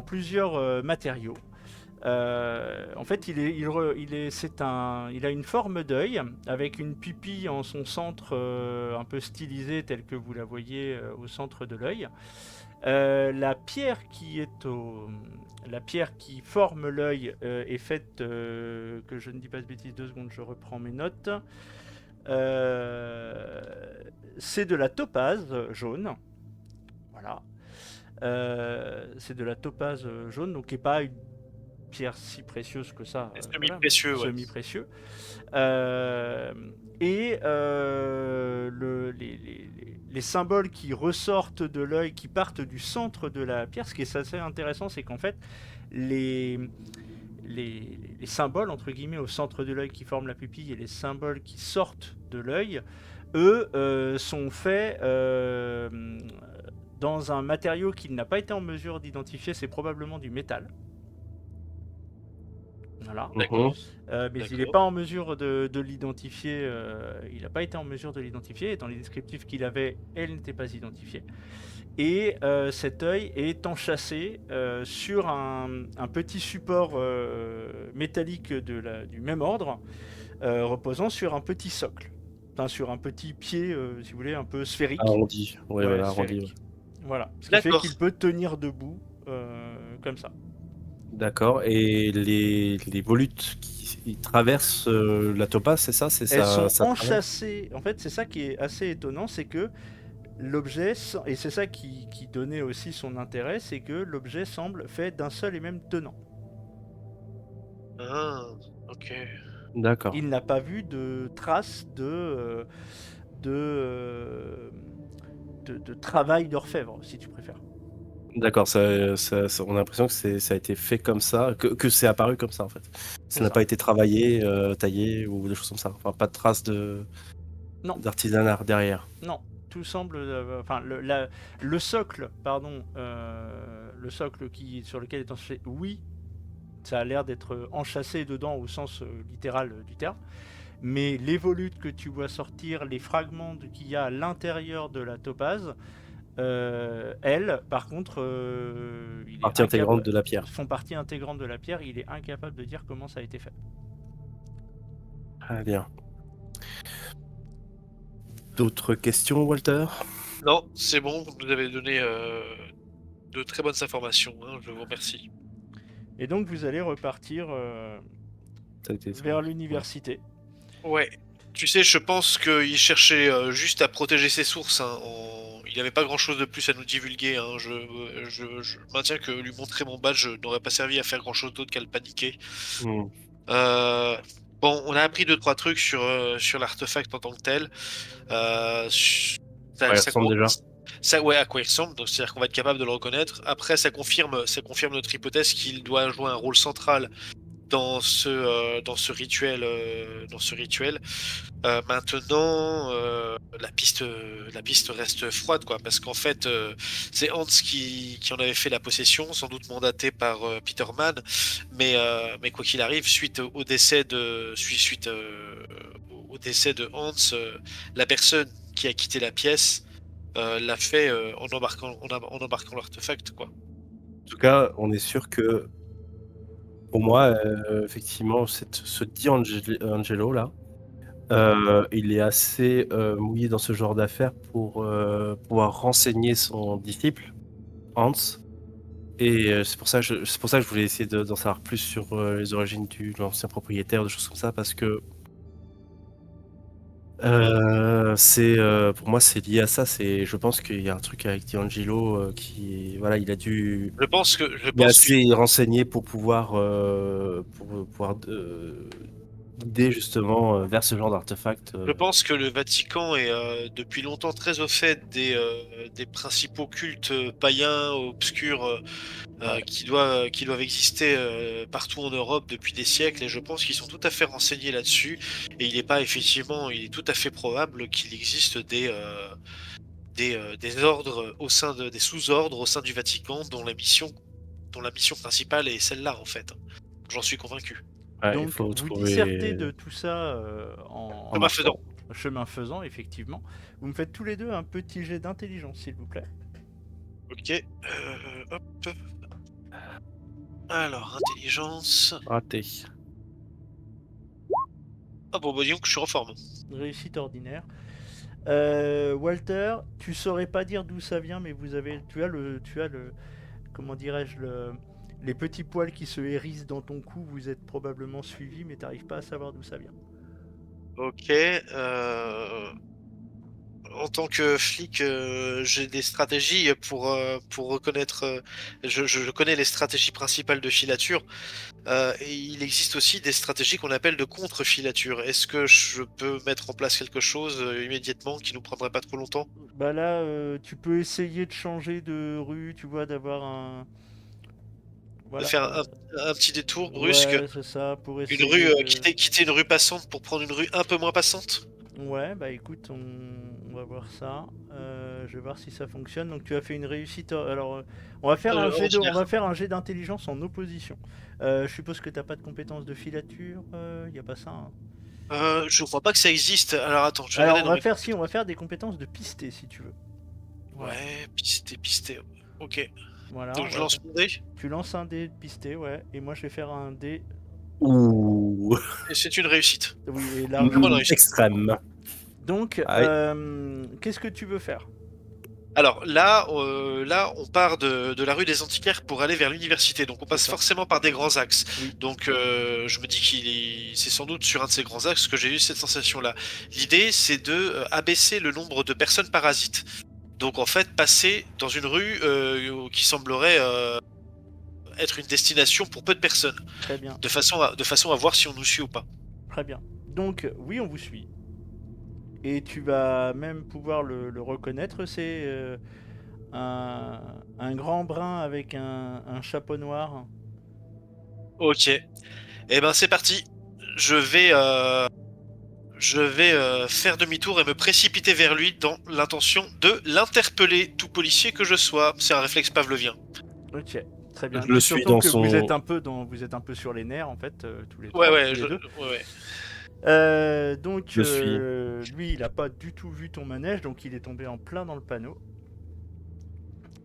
plusieurs matériaux. En fait, il a une forme d'œil avec une pupille en son centre un peu stylisée telle que vous la voyez au centre de l'œil. La pierre qui forme l'œil est faite, que je ne dis pas de bêtises, 2 secondes, je reprends mes notes. C'est de la topaze jaune. Voilà. C'est de la topaze jaune, donc qui n'est pas une pierre si précieuse que ça. Semi-précieux, ouais. Semi-précieux. Et les symboles qui ressortent de l'œil, qui partent du centre de la pierre, ce qui est assez intéressant, c'est qu'en fait, les symboles, entre guillemets, au centre de l'œil qui forment la pupille et les symboles qui sortent de l'œil, eux, sont faits dans un matériau qu'il n'a pas été en mesure d'identifier, c'est probablement du métal. Voilà. D'accord. Mais il n'est pas en mesure de l'identifier. Il n'a pas été en mesure de l'identifier. Et dans les descriptifs qu'il avait, elle n'était pas identifiée. Et cet œil est enchâssé sur un petit support métallique du même ordre, reposant sur un petit socle. Enfin, sur un petit pied, si vous voulez, un peu sphérique. Arrondi, ouais, voilà, sphérique. arrondi. Voilà. Ce qui fait D'accord. qu'il peut tenir debout comme ça. D'accord, et les volutes qui traversent la topaze, c'est ça? Elles sont ça traverse enchâssées. En fait, c'est ça qui est assez étonnant, c'est que l'objet, et c'est ça qui donnait aussi son intérêt, c'est que l'objet semble fait d'un seul et même tenant. Ah, ok. D'accord. Il n'a pas vu de traces de travail d'orfèvre, si tu préfères. D'accord, on a l'impression que ça a été fait comme ça, que c'est apparu comme ça en fait. C'est Ça n'a ça. pas été travaillé, taillé ou des choses comme ça. Enfin, pas de traces Non. d'artisanat derrière. Non, tout semble. Enfin, le socle, pardon, le socle sur lequel est enchâssé, oui, ça a l'air d'être enchâssé dedans au sens littéral du terme. Mais les volutes que tu vois sortir, les fragments qu'il y a à l'intérieur de la topaze, elles, par contre, Partie intégrante de la pierre. font partie intégrante de la pierre. Il est incapable de dire comment ça a été fait. Très bien. D'autres questions, Walter? Non, c'est bon, vous nous avez donné de très bonnes informations, hein, je vous remercie. Et donc vous allez repartir vers l'université. Ouais. Tu sais, je pense qu'il cherchait juste à protéger ses sources. Hein, il n'avait pas grand-chose de plus à nous divulguer. Hein. Je maintiens que lui montrer mon badge n'aurait pas servi à faire grand-chose d'autre qu'à le paniquer. Hmm. Bon, on a appris 2-3 trucs sur l'artefact en tant que tel. Ouais, il ressemble déjà. Ça, ouais, à quoi il ressemble, donc c'est-à-dire qu'on va être capable de le reconnaître. Après, ça confirme notre hypothèse qu'il doit jouer un rôle central dans ce rituel. Maintenant, la piste reste froide, quoi, parce qu'en fait, c'est Hans qui en avait fait la possession, sans doute mandaté par Peter Mann, mais quoi qu'il arrive, suite au décès de Hans, la personne qui a quitté la pièce l'a fait en embarquant l'artefact, quoi. En tout cas, on est sûr que, pour moi, effectivement, ce D'Angelo là, il est assez mouillé dans ce genre d'affaires pour pouvoir renseigner son disciple, Hans. Et c'est pour ça que je voulais essayer d'en savoir plus sur les origines de l'ancien propriétaire, des choses comme ça, parce que pour moi, c'est lié à ça. Je pense qu'il y a un truc avec D'Angelo qui, voilà, il est assez renseigné pour pouvoir guider justement vers ce genre d'artefact. Je pense que le Vatican est depuis longtemps très au fait des principaux cultes païens, obscurs, qui doivent exister partout en Europe depuis des siècles, et je pense qu'ils sont tout à fait renseignés là-dessus. Et il est tout à fait probable qu'il existe des ordres des sous-ordres au sein du Vatican dont la mission principale est celle-là, en fait. J'en suis convaincu. Ouais, il Donc, faut vous trouver. dissertez de tout ça en Chemin faisant. chemin faisant, effectivement. Vous me faites tous les deux un petit jet d'intelligence, s'il vous plaît. Ok. Hop. Alors, intelligence. Raté. Ah bon, bah disons que je suis en forme. Réussite ordinaire. Walter, tu saurais pas dire d'où ça vient, mais tu as le, comment dirais-je, les petits poils qui se hérissent dans ton cou. Vous êtes probablement suivi, mais t'arrives pas à savoir d'où ça vient. Ok. En tant que flic, j'ai des stratégies pour reconnaître. Je connais les stratégies principales de filature. Et il existe aussi des stratégies qu'on appelle de contre-filature. Est-ce que je peux mettre en place quelque chose immédiatement qui nous prendrait pas trop longtemps? Bah là, tu peux essayer de changer de rue, tu vois, d'avoir un. De Voilà. faire un petit détour brusque, Ouais, c'est ça, pour une essayer. rue, quitter une rue passante pour prendre une rue un peu moins passante? Ouais, bah écoute, on va voir ça. Je vais voir si ça fonctionne. Donc tu as fait une réussite. Alors, on va faire un jet d'intelligence en opposition. Je suppose que t'as pas de compétences de filature. Y a pas ça. Hein. Je crois pas que ça existe. Alors attends, je vais Alors regarder on va faire des compétences de pisté si tu veux. Voilà. Ouais, pisté. Ok. Voilà. Donc je lance mon dé. Tu lances un dé de pisté, ouais. Et moi je vais faire un dé. Ouh. Et c'est une réussite. Oui, et là. Bonne réussite. Extrême. Donc, Ah oui. qu'est-ce que tu veux faire? Alors là, on part de la rue des Antiquaires pour aller vers l'université. Donc on passe ça. forcément par des grands axes. Oui. Donc je me dis c'est sans doute sur un de ces grands axes que j'ai eu cette sensation-là. L'idée, c'est de abaisser le nombre de personnes parasites. Donc en fait, passer dans une rue qui semblerait être une destination pour peu de personnes. Très bien. De façon à voir si on nous suit ou pas. Très bien. Donc, oui, on vous suit. Et tu vas même pouvoir le reconnaître. C'est un grand brun avec un chapeau noir. Ok. Eh ben c'est parti. Je vais faire demi-tour et me précipiter vers lui dans l'intention de l'interpeller, tout policier que je sois. C'est un réflexe pavlovien. Ok, très bien. Je le suis Surtout dans que son- vous êtes un peu sur les nerfs en fait, tous les Ouais, trois, ouais, tous les deux. ouais. Donc, Je suis. lui, il a pas du tout vu ton manège, donc il est tombé en plein dans le panneau.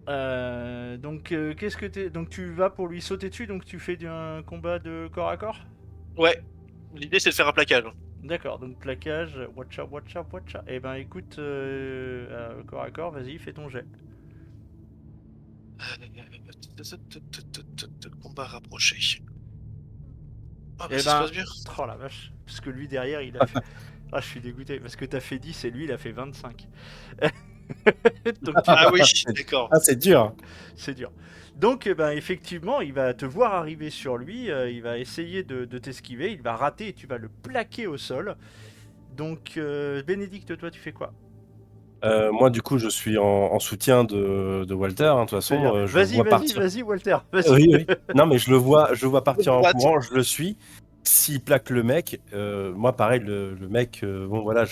Qu'est-ce que t'es... Donc tu vas pour lui sauter dessus, donc tu fais un combat de corps à corps? Ouais. L'idée c'est de faire un plaquage. D'accord, donc plaquage, watch out. Eh ben écoute, corps à corps, vas-y, fais ton jet. Combat rapproché. Ah bah Eh ça se ben, passe bien. oh la vache, parce que lui derrière, il a fait... Ah, je suis dégoûté parce que t'as fait 10 et lui il a fait 25. Donc Ah oui, d'accord. Ah, c'est dur. c'est dur. Donc effectivement, il va te voir arriver sur lui, il va essayer de t'esquiver, il va rater et tu vas le plaquer au sol. Donc Bénédicte, toi tu fais quoi? Moi, du coup, je suis en soutien de Walter. Hein. De toute façon, C'est-à-dire, je le vois partir. vas-y Walter, vas-y. Oui, oui. Non, mais je le vois partir en Droite. courant. Je le suis. S'il plaque le mec, moi, pareil, le mec, bon, voilà,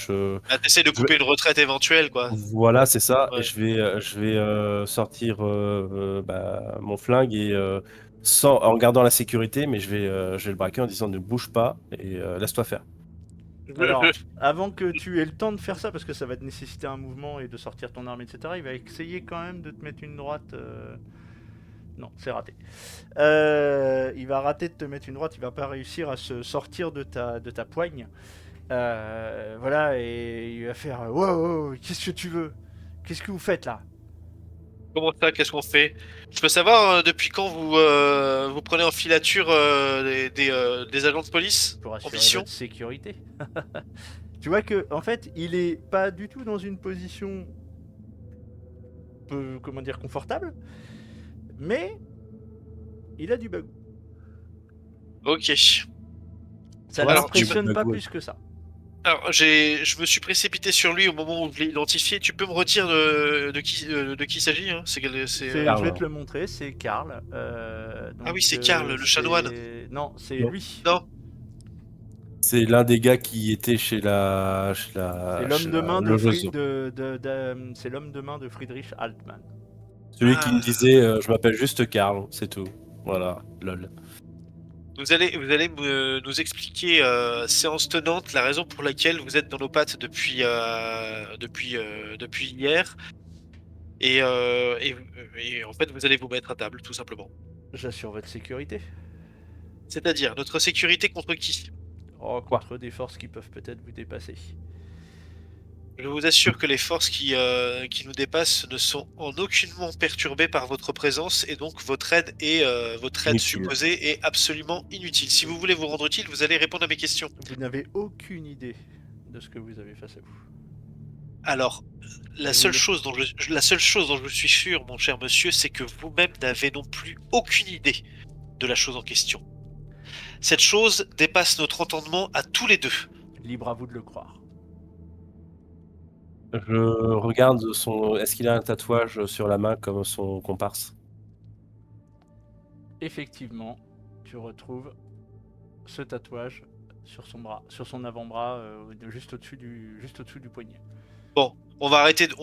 Ah, t'essaies de je- couper une retraite éventuelle, quoi. voilà, c'est ça. Ouais. Et je vais sortir mon flingue et en gardant la sécurité, mais je vais le braquer en disant ne bouge pas et laisse-toi faire. Alors, avant que tu aies le temps de faire ça, parce que ça va te nécessiter un mouvement et de sortir ton arme, etc., il va essayer quand même de te mettre une droite. Non, c'est raté. Il va rater de te mettre une droite, il va pas réussir à se sortir de ta poigne. Voilà, et il va faire wow, qu'est-ce que tu veux? Qu'est-ce que vous faites là? Comment ça, qu'est-ce qu'on fait? Je peux savoir depuis quand vous prenez en filature des agents de police Pour en assurer mission? votre sécurité. Tu vois que, en fait, il est pas du tout dans une position peu, comment dire, confortable, mais il a du bagou. Ok. Ça Alors, l'impressionne pas bagou. plus que ça. Alors, je me suis précipité sur lui au moment où je l'ai identifié. Tu peux me redire de qui il s'agit, hein? Je Karl. vais te le montrer, c'est Karl. Ah oui, c'est Karl, le chanoine. Non, c'est Non. lui. Non? C'est l'un des gars qui était chez C'est l'homme de main de, logeuse. c'est l'homme de main de Friedrich Altmann. Celui qui me disait je m'appelle juste Karl, c'est tout. Voilà, lol. Vous allez nous expliquer, séance tenante, la raison pour laquelle vous êtes dans nos pattes depuis hier. Et en fait, vous allez vous mettre à table, tout simplement. J'assure votre sécurité. C'est-à-dire, notre sécurité contre qui? Oh, contre des forces qui peuvent peut-être vous dépasser. Je vous assure que les forces qui nous dépassent ne sont en aucunement perturbées par votre présence, et donc votre aide Inutile. supposée est absolument inutile. Si vous voulez vous rendre utile, vous allez répondre à mes questions. Vous n'avez aucune idée de ce que vous avez face à vous. Alors, la seule chose dont je suis sûr, mon cher monsieur, c'est que vous-même n'avez non plus aucune idée de la chose en question. Cette chose dépasse notre entendement à tous les deux. Libre à vous de le croire. Je regarde est-ce qu'il a un tatouage sur la main comme son comparse? Effectivement, tu retrouves ce tatouage sur son bras, sur son avant-bras, juste au-dessus du poignet. Bon, on va arrêter le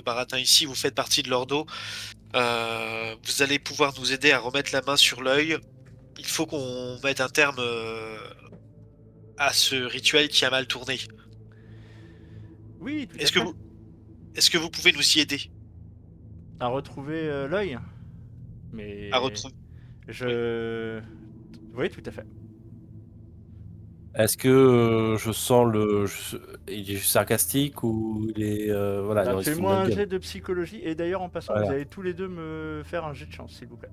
baratin ici. Vous faites partie de l'Ordo. Vous allez pouvoir nous aider à remettre la main sur l'œil. Il faut qu'on mette un terme à ce rituel qui a mal tourné. Oui, tout à Est-ce fait. que vous pouvez nous y aider À retrouver l'œil. Mais à retrouver? Oui, tout à fait. Est-ce que je sens il est sarcastique ou il est voilà, non, il se fout de Fais-moi notre un gueule. jet de psychologie. Et d'ailleurs, en passant, Voilà. vous allez tous les deux me faire un jet de chance, s'il vous plaît.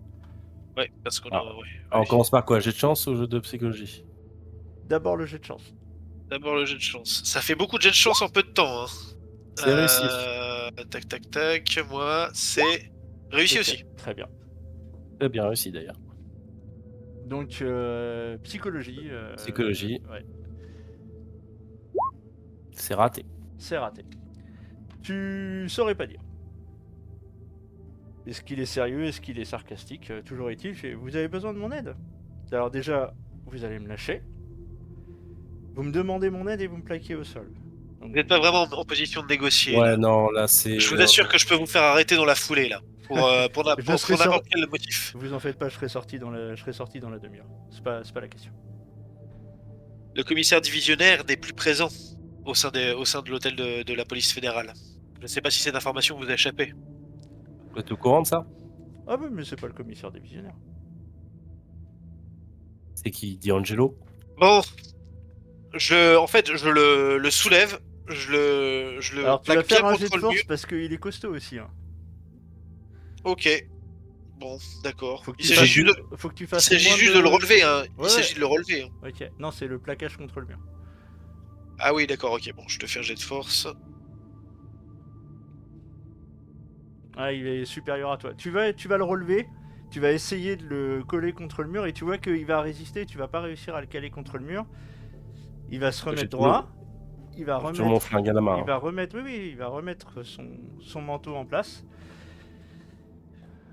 Ouais, parce qu'on Ah. a. Ouais. On commence par quoi? Jet de chance ou jeu de psychologie? D'abord le jet de chance. D'abord le jet de chance. Ça fait beaucoup de jets de chance en peu de temps. Hein. C'est réussi. Tac. Moi, c'est réussi Ok, aussi. Très bien. Très bien réussi d'ailleurs. Donc, psychologie. Psychologie. Ouais, C'est raté. c'est raté. Tu saurais pas dire. Est-ce qu'il est sérieux? Est-ce qu'il est sarcastique? Toujours est-il, vous avez besoin de mon aide. Alors déjà, vous allez me lâcher. Vous me demandez mon aide et vous me plaquez au sol. Donc, Vous n'êtes pas vraiment en position de négocier. Ouais, là. non, là c'est. Je vous assure que je peux vous faire arrêter dans la foulée là. Pour Je serai n'importe quel motif. Vous en faites pas, je serai sorti dans la demi-heure. C'est pas la question. Le commissaire divisionnaire n'est plus présent au sein de l'hôtel de la police fédérale. Je ne sais pas si cette information vous a échappé. Vous êtes au courant de ça? Ah oui, mais c'est pas le commissaire divisionnaire. C'est qui? D'Angelo? Bon, en fait, je le soulève, je le Alors tu vas plaque bien faire un jet contre de le mur. force parce qu'il est costaud aussi. Hein. Ok. Bon, d'accord. Faut que Il tu s'agit fasses, juste de, faut que tu il fasses s'agit moins juste de le relever, hein. Il Ouais, s'agit de le relever, hein. Ok, non, c'est le plaquage contre le mur. Ah oui, d'accord, ok. Bon, je te fais un jet de force. Ah, il est supérieur à toi. Tu vas le relever, tu vas essayer de le coller contre le mur et tu vois qu'il va résister, tu vas pas réussir à le caler contre le mur. Il va se J'ai remettre toujours, droit, il va j'ai toujours mon remettre, flingue à la main. il va remettre, oui, il va remettre son manteau en place.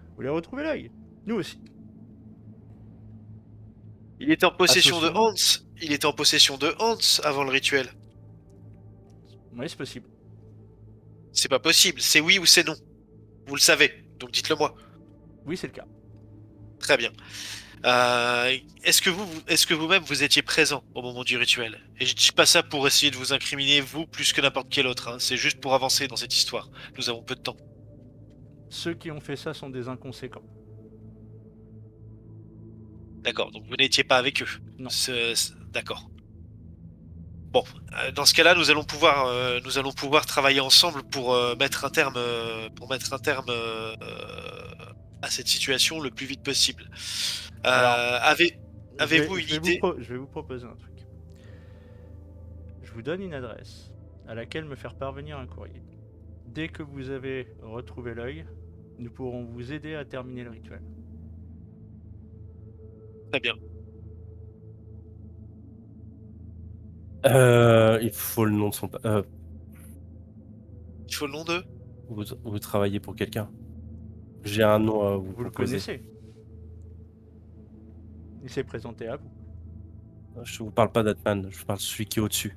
Vous voulez retrouver l'œil? Nous aussi. Il était en possession de Associons. Hans. Il était en possession de Hans avant le rituel. Oui, c'est possible. C'est pas possible. C'est oui ou c'est non. Vous le savez. Donc dites-le moi. Oui, c'est le cas. Très bien. Est-ce que vous-même vous étiez présent au moment du rituel? Et je dis pas ça pour essayer de vous incriminer vous plus que n'importe quel autre, hein. C'est juste pour avancer dans cette histoire. Nous avons peu de temps. Ceux qui ont fait ça sont des inconséquents. D'accord. Donc vous n'étiez pas avec eux. Non. D'accord. Bon, dans ce cas-là, nous allons pouvoir travailler ensemble pour mettre un terme, à cette situation le plus vite possible. Alors, Avez-vous une idée? Je vais vous proposer un truc. Je vous donne une adresse à laquelle me faire parvenir un courrier. Dès que vous avez retrouvé l'œil, nous pourrons vous aider à terminer le rituel. Très bien. Il faut le nom de son. Il faut le nom d'eux? Vous travaillez pour quelqu'un. J'ai un nom à vous Vous le proposer. connaissez. Il s'est présenté à vous. Je vous parle pas d'Atman, je vous parle de celui qui est au-dessus.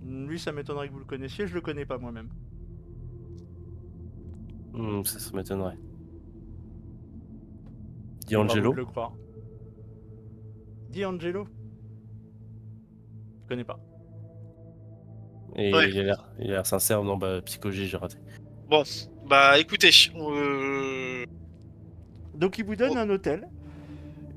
Lui, ça m'étonnerait que vous le connaissiez, je le connais pas moi-même. Ça m'étonnerait. Libre à vous D'Angelo. de le croire. D'Angelo. Je connais pas. Et Ouais. il a l'air sincère. Non, bah, psychologie, j'ai raté. Bon, bah écoutez, Donc il vous donne Oh. un hôtel.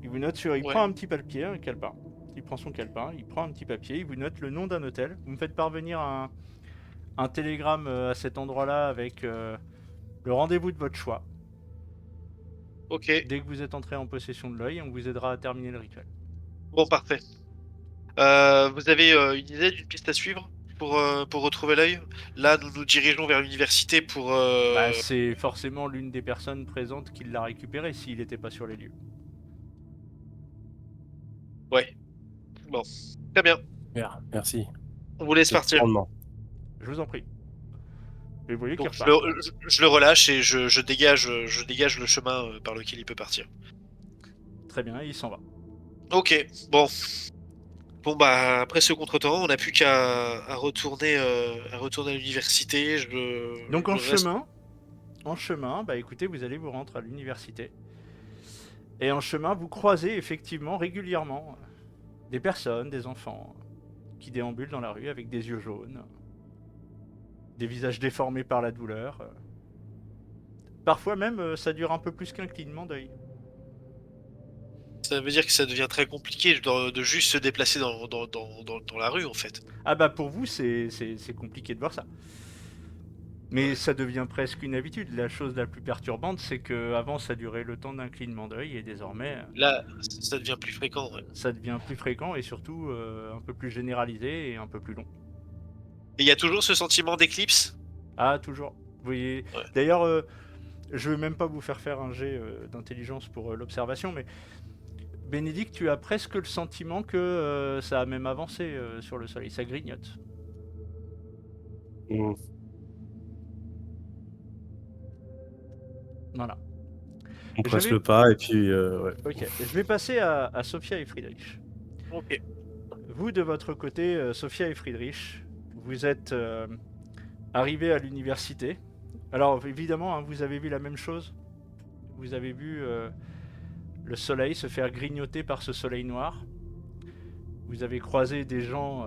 Il vous note sur. Il Ouais. prend un petit papier, un calepin. Il prend son calepin, il prend un petit papier, il vous note le nom d'un hôtel. Vous me faites parvenir un télégramme à cet endroit-là avec le rendez-vous de votre choix. ok, Dès que vous êtes entré en possession de l'œil, on vous aidera à terminer le rituel. bon, parfait. Vous avez une idée d'une piste à suivre pour retrouver l'œil? Là, nous nous dirigeons vers l'université pour... Bah, c'est forcément l'une des personnes présentes qui l'a récupéré s'il n'était pas sur les lieux. Ouais. Bon, très bien. Merci. On vous laisse C'est le partir. commandement. Je vous en prie. Et vous voyez qu'il Donc repart. je le relâche et je dégage le chemin par lequel il peut partir. Très bien, il s'en va. Ok, bon. Bon bah après ce contretemps, on n'a plus qu'à retourner à l'université. Donc je reste- en chemin, bah écoutez, vous allez vous rendre à l'université. Et en chemin, vous croisez effectivement régulièrement des personnes, des enfants, qui déambulent dans la rue avec des yeux jaunes, des visages déformés par la douleur. Parfois même, ça dure un peu plus qu'un clignement d'œil. Ça veut dire que ça devient très compliqué de juste se déplacer dans la rue en fait. Ah bah pour vous, c'est compliqué de voir ça. Mais Ouais. ça devient presque une habitude. La chose la plus perturbante, c'est que avant ça durait le temps d'un clignement d'œil et désormais Là, ça devient plus fréquent. Ouais. ça devient plus fréquent et surtout un peu plus généralisé et un peu plus long. Et il y a toujours ce sentiment d'éclipse. Ah, toujours. Vous voyez. Ouais. D'ailleurs, je veux même pas vous faire un jet d'intelligence pour l'observation, mais Bénédicte, tu as presque le sentiment que ça a même avancé sur le soleil. Ça grignote. Hmm. Voilà. On Je passe vais- le pas et puis ouais. Ok. Je vais passer à Sophia et Friedrich. Ok. Vous, de votre côté, Sophia et Friedrich, vous êtes arrivés à l'université. Alors, évidemment, hein, vous avez vu la même chose. Vous avez vu le soleil se faire grignoter par ce soleil noir. Vous avez croisé des gens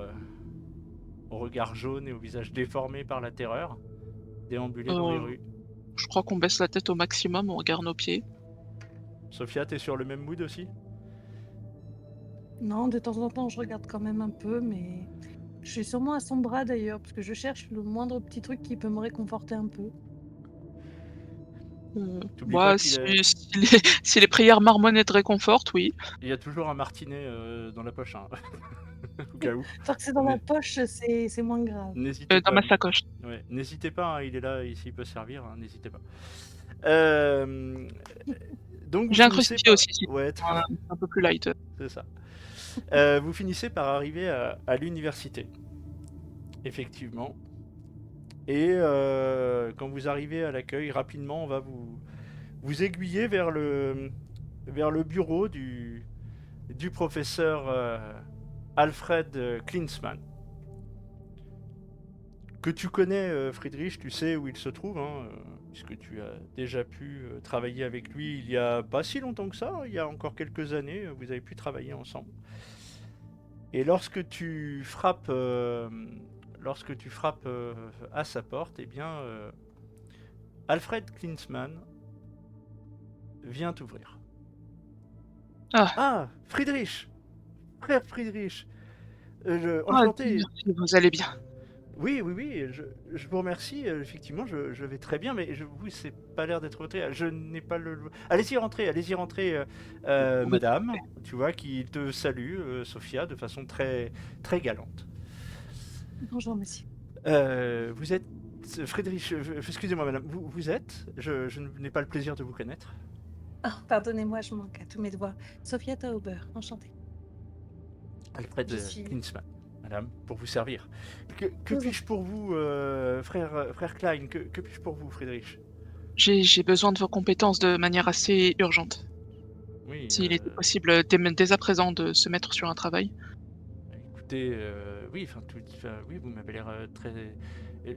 au regard jaune et au visage déformé par la terreur, déambuler dans les rues. Je crois qu'on baisse la tête au maximum, on regarde nos pieds. Sophia, t'es sur le même mood aussi? Non, de temps en temps, je regarde quand même un peu, mais je suis sûrement à son bras d'ailleurs, parce que je cherche le moindre petit truc qui peut me réconforter un peu. T'oublies pas Bah, qu'il si les prières marmonnées te réconfortent, oui. il y a toujours un martinet dans la poche, hein, au cas où. Tant que c'est dans la poche, c'est moins grave. N'hésitez Dans pas. ma sacoche. Ouais, n'hésitez pas, hein, il est là, s'il peut servir, hein, n'hésitez pas. Euh, Donc vous J'ai un finissez crucifix par... aussi, si Ouais, un peu plus light. c'est ça. Vous finissez par arriver à l'université, effectivement. Et quand vous arrivez à l'accueil, rapidement, on va vous aiguiller vers le bureau du professeur Alfred Klinsmann. Que tu connais, Friedrich, tu sais où il se trouve, hein, puisque tu as déjà pu travailler avec lui il y a pas si longtemps que ça, il y a encore quelques années, vous avez pu travailler ensemble. Et lorsque tu frappes, à sa porte, eh bien, Alfred Klinsmann vient t'ouvrir. Ah, Ah, Friedrich, frère Friedrich, ah, enchanté. merci, vous allez bien. Oui, oui, oui, je vous remercie. Effectivement, je vais très bien, mais vous, c'est pas l'air d'être votre... Je n'ai pas le... Allez-y, rentrez, Oui. madame, tu vois, qui te salue, Sophia, de façon très, très galante. Bonjour, monsieur. Vous êtes... Friedrich, excusez-moi, madame, vous êtes... Je n'ai pas le plaisir de vous connaître. Ah, pardonnez-moi, je manque à tous mes devoirs. Sophia Tauber, enchantée. Alfred Je suis... Klinsmann, madame, pour vous servir. Que Bonjour. puis-je pour vous, frère Klein, que puis-je pour vous, Friedrich? J'ai besoin de vos compétences de manière assez urgente. Oui, S'il était possible dès à présent de se mettre sur un travail. écoutez, oui, oui, vous m'avez l'air très...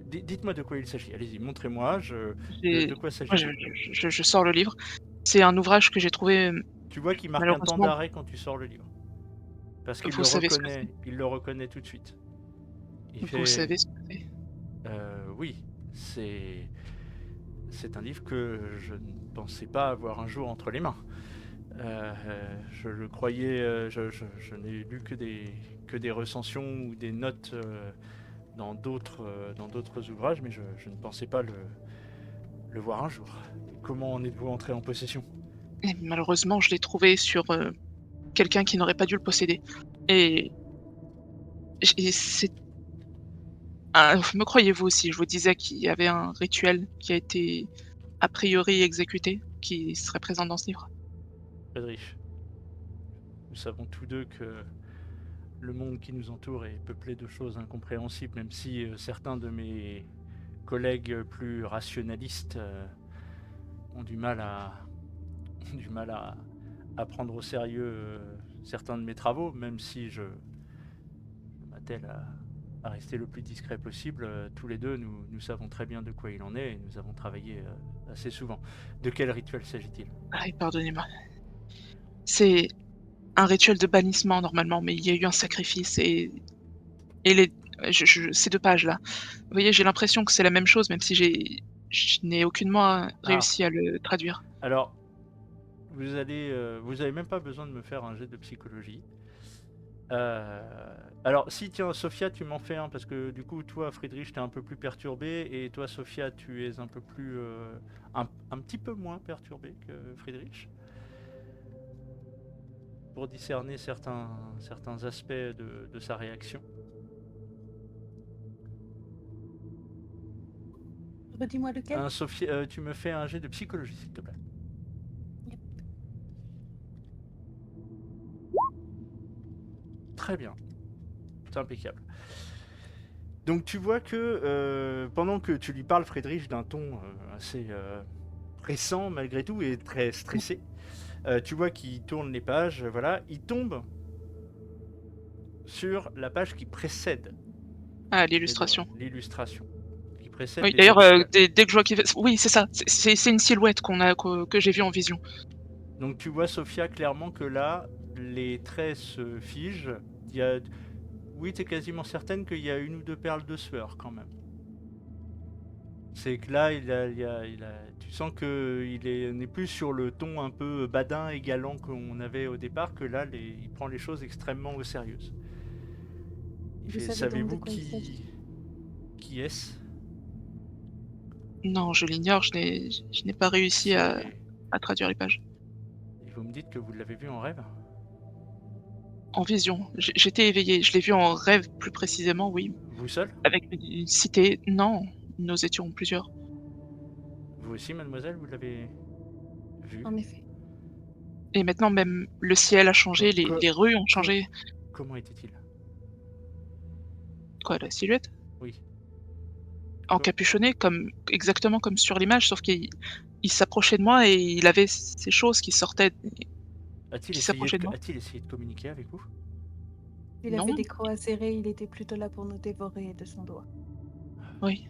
Dites-moi de quoi il s'agit, allez-y, montrez-moi, de quoi Moi, s'agit-il? je sors le livre. C'est un ouvrage que j'ai trouvé, Tu vois qu'il marque un temps malheureusement, d'arrêt quand tu sors le livre. Parce qu'il vous savez ce que c'est. il le reconnaît tout de suite. Il Vous fait... savez ce que c'est. Oui, c'est un livre que je ne pensais pas avoir un jour entre les mains. Je le croyais, je n'ai lu que des recensions ou des notes dans d'autres ouvrages, mais je ne pensais pas le voir un jour. Comment en êtes-vous entré en possession? Et malheureusement, je l'ai trouvé sur quelqu'un qui n'aurait pas dû le posséder. Et, c'est... Ah, me croyez-vous si je vous disais qu'il y avait un rituel qui a été a priori exécuté, qui serait présent dans ce livre? Friedrich, nous savons tous deux que le monde qui nous entoure est peuplé de choses incompréhensibles, même si certains de mes collègues plus rationalistes ont du mal à prendre au sérieux certains de mes travaux, même si je m'attelle à rester le plus discret possible. Tous les deux, nous savons très bien de quoi il en est et nous avons travaillé assez souvent. De quel rituel s'agit-il? Ah, pardonnez-moi. C'est un rituel de bannissement normalement, mais il y a eu un sacrifice et ces 2 pages-là. Vous voyez, j'ai l'impression que c'est la même chose, même si je n'ai aucunement Ah, réussi à le traduire. alors, vous avez même pas besoin de me faire un jet de psychologie. Alors, si, tiens, Sophia, tu m'en fais un, parce que du coup, toi, Friedrich, t'es un peu plus perturbé, et toi, Sophia, tu es un peu plus... un petit peu moins perturbé que Friedrich, pour discerner certains aspects de sa réaction. Redis-moi lequel. Sophia, tu me fais un jet de psychologie, s'il te plaît. Yep. Très bien. C'est impeccable. Donc tu vois que pendant que tu lui parles, Friedrich, d'un ton assez pressant malgré tout et très stressé, tu vois qu'il tourne les pages, voilà, il tombe sur la page qui précède Ah, l'illustration. l'illustration. Qui précède Oui, les d'ailleurs, verticales. dès que je vois qu'il fait... Oui, c'est ça, c'est une silhouette que j'ai vue en vision. Donc tu vois, Sophia, clairement que là, les traits se figent. Il y a... Oui, tu es quasiment certaine qu'il y a une ou deux perles de sueur quand même. C'est que là, tu sens qu'il n'est plus sur le ton un peu badin et galant qu'on avait au départ, que là, il prend les choses extrêmement au sérieux. Il Vous fait, savez donc de savez-vous quoi il s'agit? qui est-ce? Non, je l'ignore, je n'ai pas réussi à C'est- traduire les pages. Et vous me dites que vous l'avez vu en rêve? En vision, j'étais éveillée, je l'ai vu en rêve plus précisément, oui, Vous seul? avec une cité non, nous étions plusieurs. Vous aussi, mademoiselle, vous l'avez vu? En effet. Et maintenant même le ciel a changé, Co- co- les rues ont co- changé. Comment était-il? Quoi, la silhouette? Oui. Encapuchonné comme exactement comme sur l'image, sauf qu'il s'approchait de moi et il avait ces choses qui sortaient A-t-il qui essayé s'approchaient de de, moi. a-t-il essayé de communiquer avec vous? Il Non, avait des crocs acérés, il était plutôt là pour nous dévorer de son doigt. oui.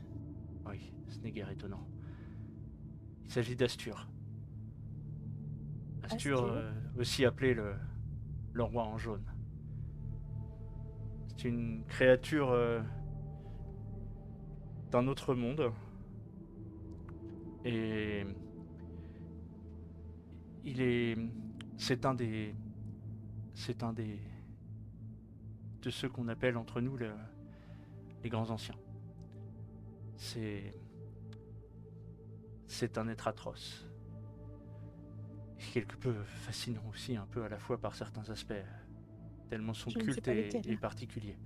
Oui, ce n'est guère étonnant. Il s'agit d'Astur. Astur, Astur aussi appelé le roi en jaune. C'est une créature d'un autre monde. Et il est. C'est un des. C'est un des. De ceux qu'on appelle entre nous les grands anciens. C'est. C'est un être atroce. Et quelque peu fascinant aussi, un peu à la fois par certains aspects, tellement son Je ne sais culte pas est lesquels. particulier.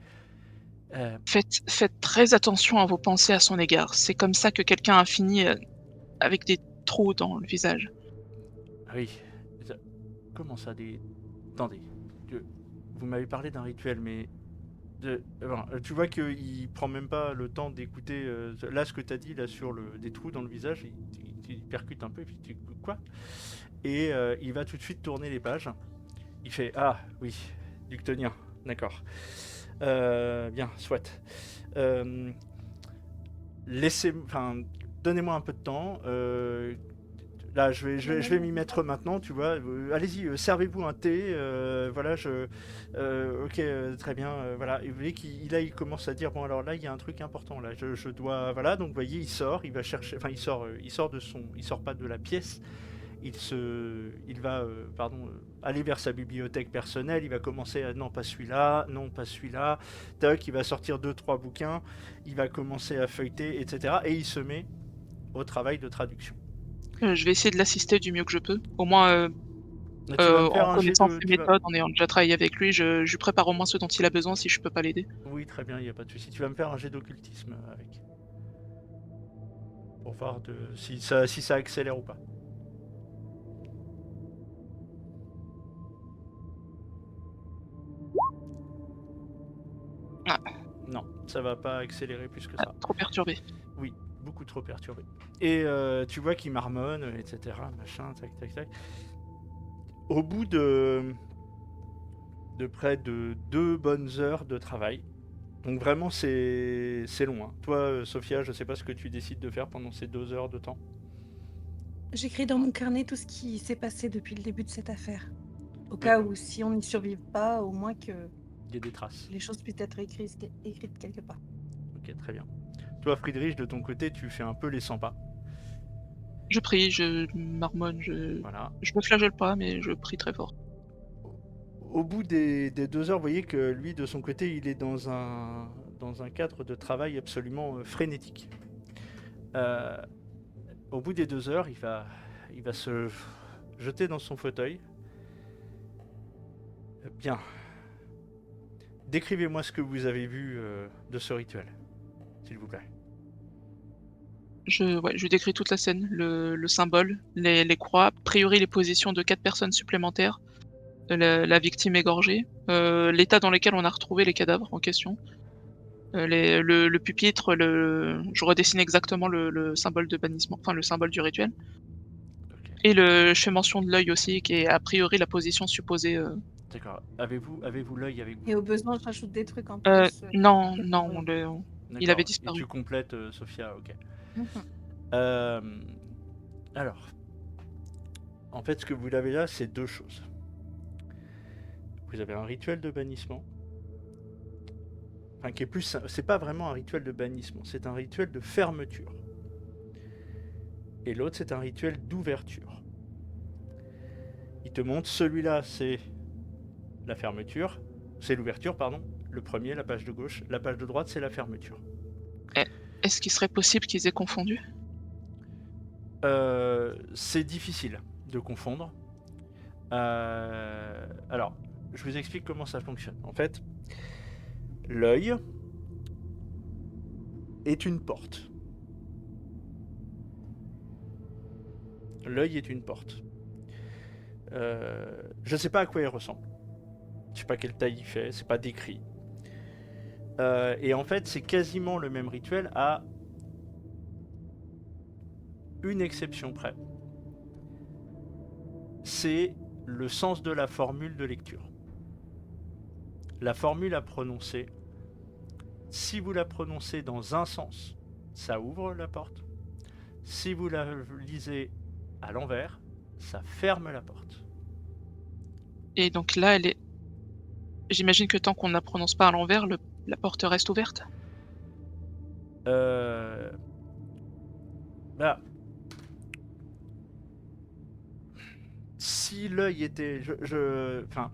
Faites très attention à vos pensées à son égard. C'est comme ça que quelqu'un a fini, avec des trous dans le visage. Oui. ça- Comment ça, des. Attendez. Vous m'avez parlé d'un rituel, mais. Tu vois qu'il prend même pas le temps d'écouter. Là, ce que tu as dit là sur des trous dans le visage, il percute un peu, et puis tu. Quoi? Et il va tout de suite tourner les pages. Il fait ah oui, ductonien, d'accord. Bien, soit. Euh, Donnez-moi un peu de temps. Là, je vais m'y mettre maintenant, tu vois. Allez-y, servez-vous un thé. Voilà, ok, très bien. Voilà. Et vous voyez il commence à dire bon, alors là, il y a un truc important. Là, je dois. Voilà, donc vous voyez, il sort, il va chercher. Enfin, il sort de son. Il sort pas de la pièce. Il va aller vers sa bibliothèque personnelle, il va commencer à non pas celui-là, non pas celui-là, tac, il va sortir 2 3 bouquins, il va commencer à feuilleter, etc. Et il se met au travail de traduction. Je vais essayer de l'assister du mieux que je peux. Au moins, Tu vas me en faire un jet connaissant de. ses méthodes, en ayant déjà travaillé avec lui, je lui prépare au moins ce dont il a besoin si je peux pas l'aider. Oui, très bien, il n'y a pas de souci. Tu vas me faire un jet d'occultisme avec. Pour voir si ça accélère ou pas. Ah. Non, ça va pas accélérer plus que ça. Trop perturbé. Oui, beaucoup trop perturbé. Et tu vois qu'il marmonne, etc. Machin, tac, tac, tac. Au bout de près de 2 bonnes heures de travail, donc vraiment c'est long. Hein. Toi, Sophia, je sais pas ce que tu décides de faire pendant ces 2 heures de temps. J'écris dans mon carnet tout ce qui s'est passé depuis le début de cette affaire. Au cas où, si on n'y survive pas, au moins que Il y a des traces. les choses puissent être écrites quelque part. Ok, très bien. Toi, Friedrich, de ton côté, tu fais un peu les 100 pas. Je prie, je marmonne, Voilà. je me flagelle pas, mais je prie très fort. Au bout des 2 heures, vous voyez que lui, de son côté, il est dans un cadre de travail absolument frénétique. Au bout des 2 heures, il va se jeter dans son fauteuil. Bien. Décrivez-moi ce que vous avez vu de ce rituel, s'il vous plaît. Je décris toute la scène, le symbole, les croix, a priori les positions de 4 personnes supplémentaires, la victime égorgée, l'état dans lequel on a retrouvé les cadavres en question, le pupitre, je redessine exactement le symbole de bannissement, enfin le symbole du rituel, Ok. et je fais mention de l'œil aussi, qui est a priori la position supposée. D'accord. Avez-vous l'œil avec vous? Et au besoin, je rajoute des trucs en plus. Non, que non, pour- il avait D'accord. Et disparu. tu complètes, Sophia, ok. Mhm. Alors, en fait, ce que vous avez là, c'est 2 choses. Vous avez un rituel de bannissement. Enfin, qui est plus. C'est pas vraiment un rituel de bannissement, c'est un rituel de fermeture. Et l'autre, c'est un rituel d'ouverture. Il te montre, celui-là, c'est la fermeture. C'est l'ouverture, pardon. Le premier, la page de gauche. La page de droite, c'est la fermeture. Est-ce qu'il serait possible qu'ils aient confondu? C'est difficile de confondre. Alors, je vous explique comment ça fonctionne. En fait, l'œil est une porte. L'œil est une porte. Je sais pas à quoi il ressemble. Je sais pas quelle taille il fait, c'est pas décrit. Et en fait, c'est quasiment le même rituel à une exception près. C'est le sens de la formule de lecture. La formule à prononcer, si vous la prononcez dans un sens, ça ouvre la porte. Si vous la lisez à l'envers, ça ferme la porte. Et donc là, elle est. J'imagine que tant qu'on ne la prononce pas à l'envers, la porte reste ouverte. Bah, si l'œil était... Enfin,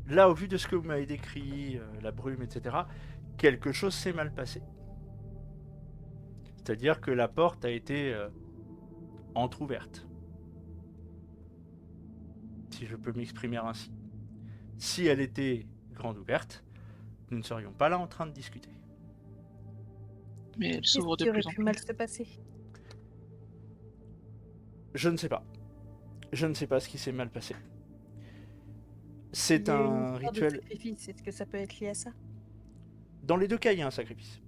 là, au vu de ce que vous m'avez décrit, la brume, etc., quelque chose s'est mal passé. C'est-à-dire que la porte a été entrouverte. Si je peux m'exprimer ainsi. Si elle était grande ouverte, nous ne serions pas là en train de discuter. Mais elle Qu'est-ce s'ouvre de qui aurait plus en pu plus. mal se passer? Je ne sais pas. Je ne sais pas ce qui s'est mal passé. Il C'est y a eu une un histoire de rituel... sacrifice, est-ce que ça peut être lié à ça? Dans les deux cas, il y a un sacrifice.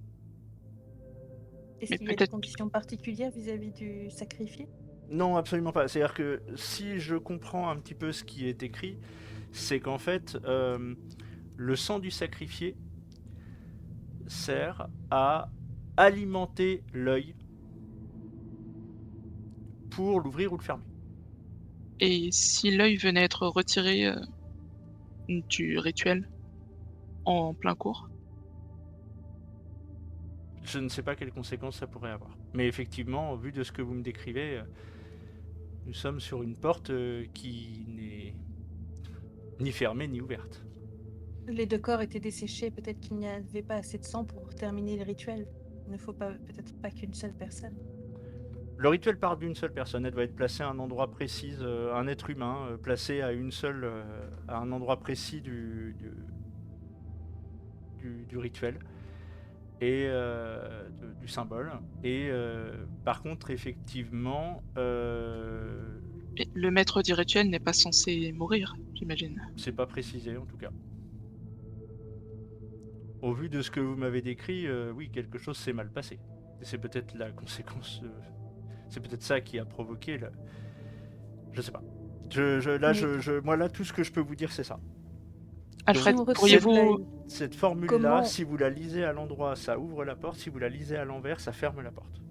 Est-ce Mais qu'il y a des peut-être. conditions particulières vis-à-vis du sacrifié? Non, absolument pas. C'est-à-dire que si je comprends un petit peu ce qui est écrit, c'est qu'en fait, le sang du sacrifié sert à alimenter l'œil pour l'ouvrir ou le fermer. Et si l'œil venait être retiré du rituel en plein cours? Je ne sais pas quelles conséquences ça pourrait avoir. Mais effectivement, au vu de ce que vous me décrivez, nous sommes sur une porte qui n'est ni fermée ni ouverte. Les deux corps étaient desséchés, peut-être qu'il n'y avait pas assez de sang pour terminer le rituel. Il ne faut pas, peut-être pas qu'une seule personne. Le rituel part d'une seule personne, elle doit être placée à un endroit précis, un être humain placé à à un endroit précis du rituel et du symbole. Et par contre, effectivement, Et le maître du rituel n'est pas censé mourir, j'imagine. c'est pas précisé en tout cas. Au vu de ce que vous m'avez décrit, oui, quelque chose s'est mal passé. Et c'est peut-être la conséquence. C'est peut-être ça qui a provoqué le. Je sais pas. Moi là, tout ce que je peux vous dire, c'est ça. Alfred, Si on retire pourriez-vous. l'œil, Cette formule-là, Comment- si vous la lisez à l'endroit, ça ouvre la porte. Si vous la lisez à l'envers, ça ferme la porte.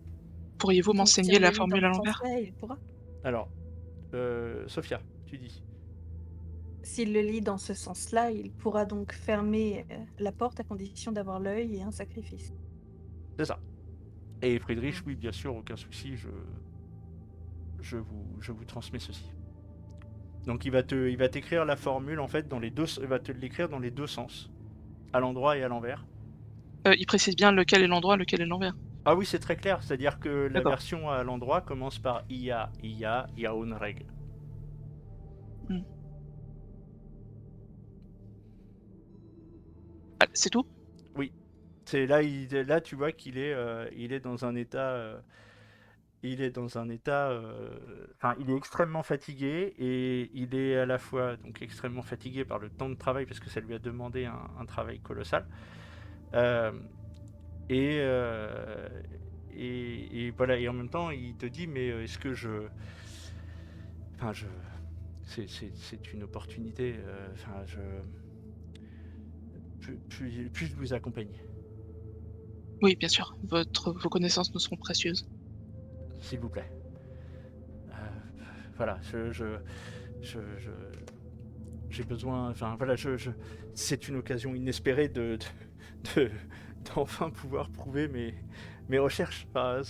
Pourriez-vous on m'enseigner retire la le lit dans formule à ce l'envers? sens-là, il pourra. Alors, Sophia, tu dis. S'il le lit dans ce sens-là, il pourra donc fermer la porte à condition d'avoir l'œil et un sacrifice. C'est ça. Et Friedrich, oui, bien sûr, aucun souci, je vous transmets ceci. Donc il va t'écrire la formule en fait il va te l'écrire dans les deux sens, à l'endroit et à l'envers. Il précise bien lequel est l'endroit, lequel est l'envers. Ah oui, c'est très clair, c'est-à-dire que la D'accord. version à l'endroit commence par IA, il y a une règle. Ah, c'est tout? C'est là tu vois qu'il il est dans un état il est dans un état enfin il est extrêmement fatigué et il est à la fois donc extrêmement fatigué par le temps de travail parce que ça lui a demandé un travail colossal. Euh, et, euh, et voilà, et en même temps il te dit mais est-ce que enfin c'est une opportunité, enfin puis-je vous accompagner Oui, bien sûr. Vos connaissances nous seront précieuses. s'il vous plaît. Voilà, j'ai besoin, enfin voilà, c'est une occasion inespérée d'enfin pouvoir prouver mes recherches. Enfin,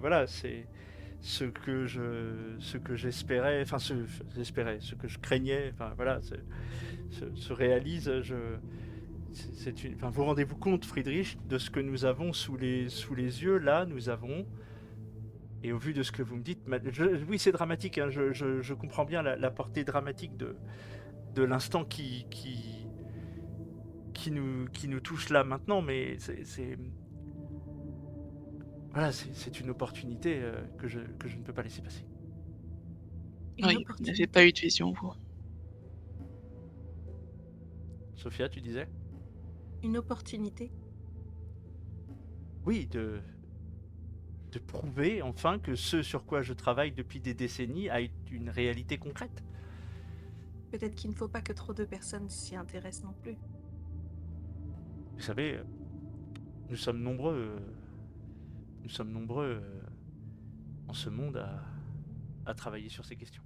voilà, c'est ce que j'espérais, enfin ce que je craignais, enfin voilà, se réalise. Enfin, vous rendez-vous compte, Friedrich, de ce que nous avons sous les yeux là. Nous avons Et au vu de ce que vous me dites, oui, c'est dramatique, hein, je comprends bien la portée dramatique de l'instant qui nous touche là maintenant, mais voilà, c'est une opportunité que je ne peux pas laisser passer. Une Oui, vous opportunité. n'avez pas eu de vision, vous. Sophia, tu disais? Une opportunité. Oui, de prouver enfin que ce sur quoi je travaille depuis des décennies a une réalité concrète. Peut-être qu'il ne faut pas que trop de personnes s'y intéressent non plus. Vous savez, nous sommes nombreux, en ce monde à travailler sur ces questions.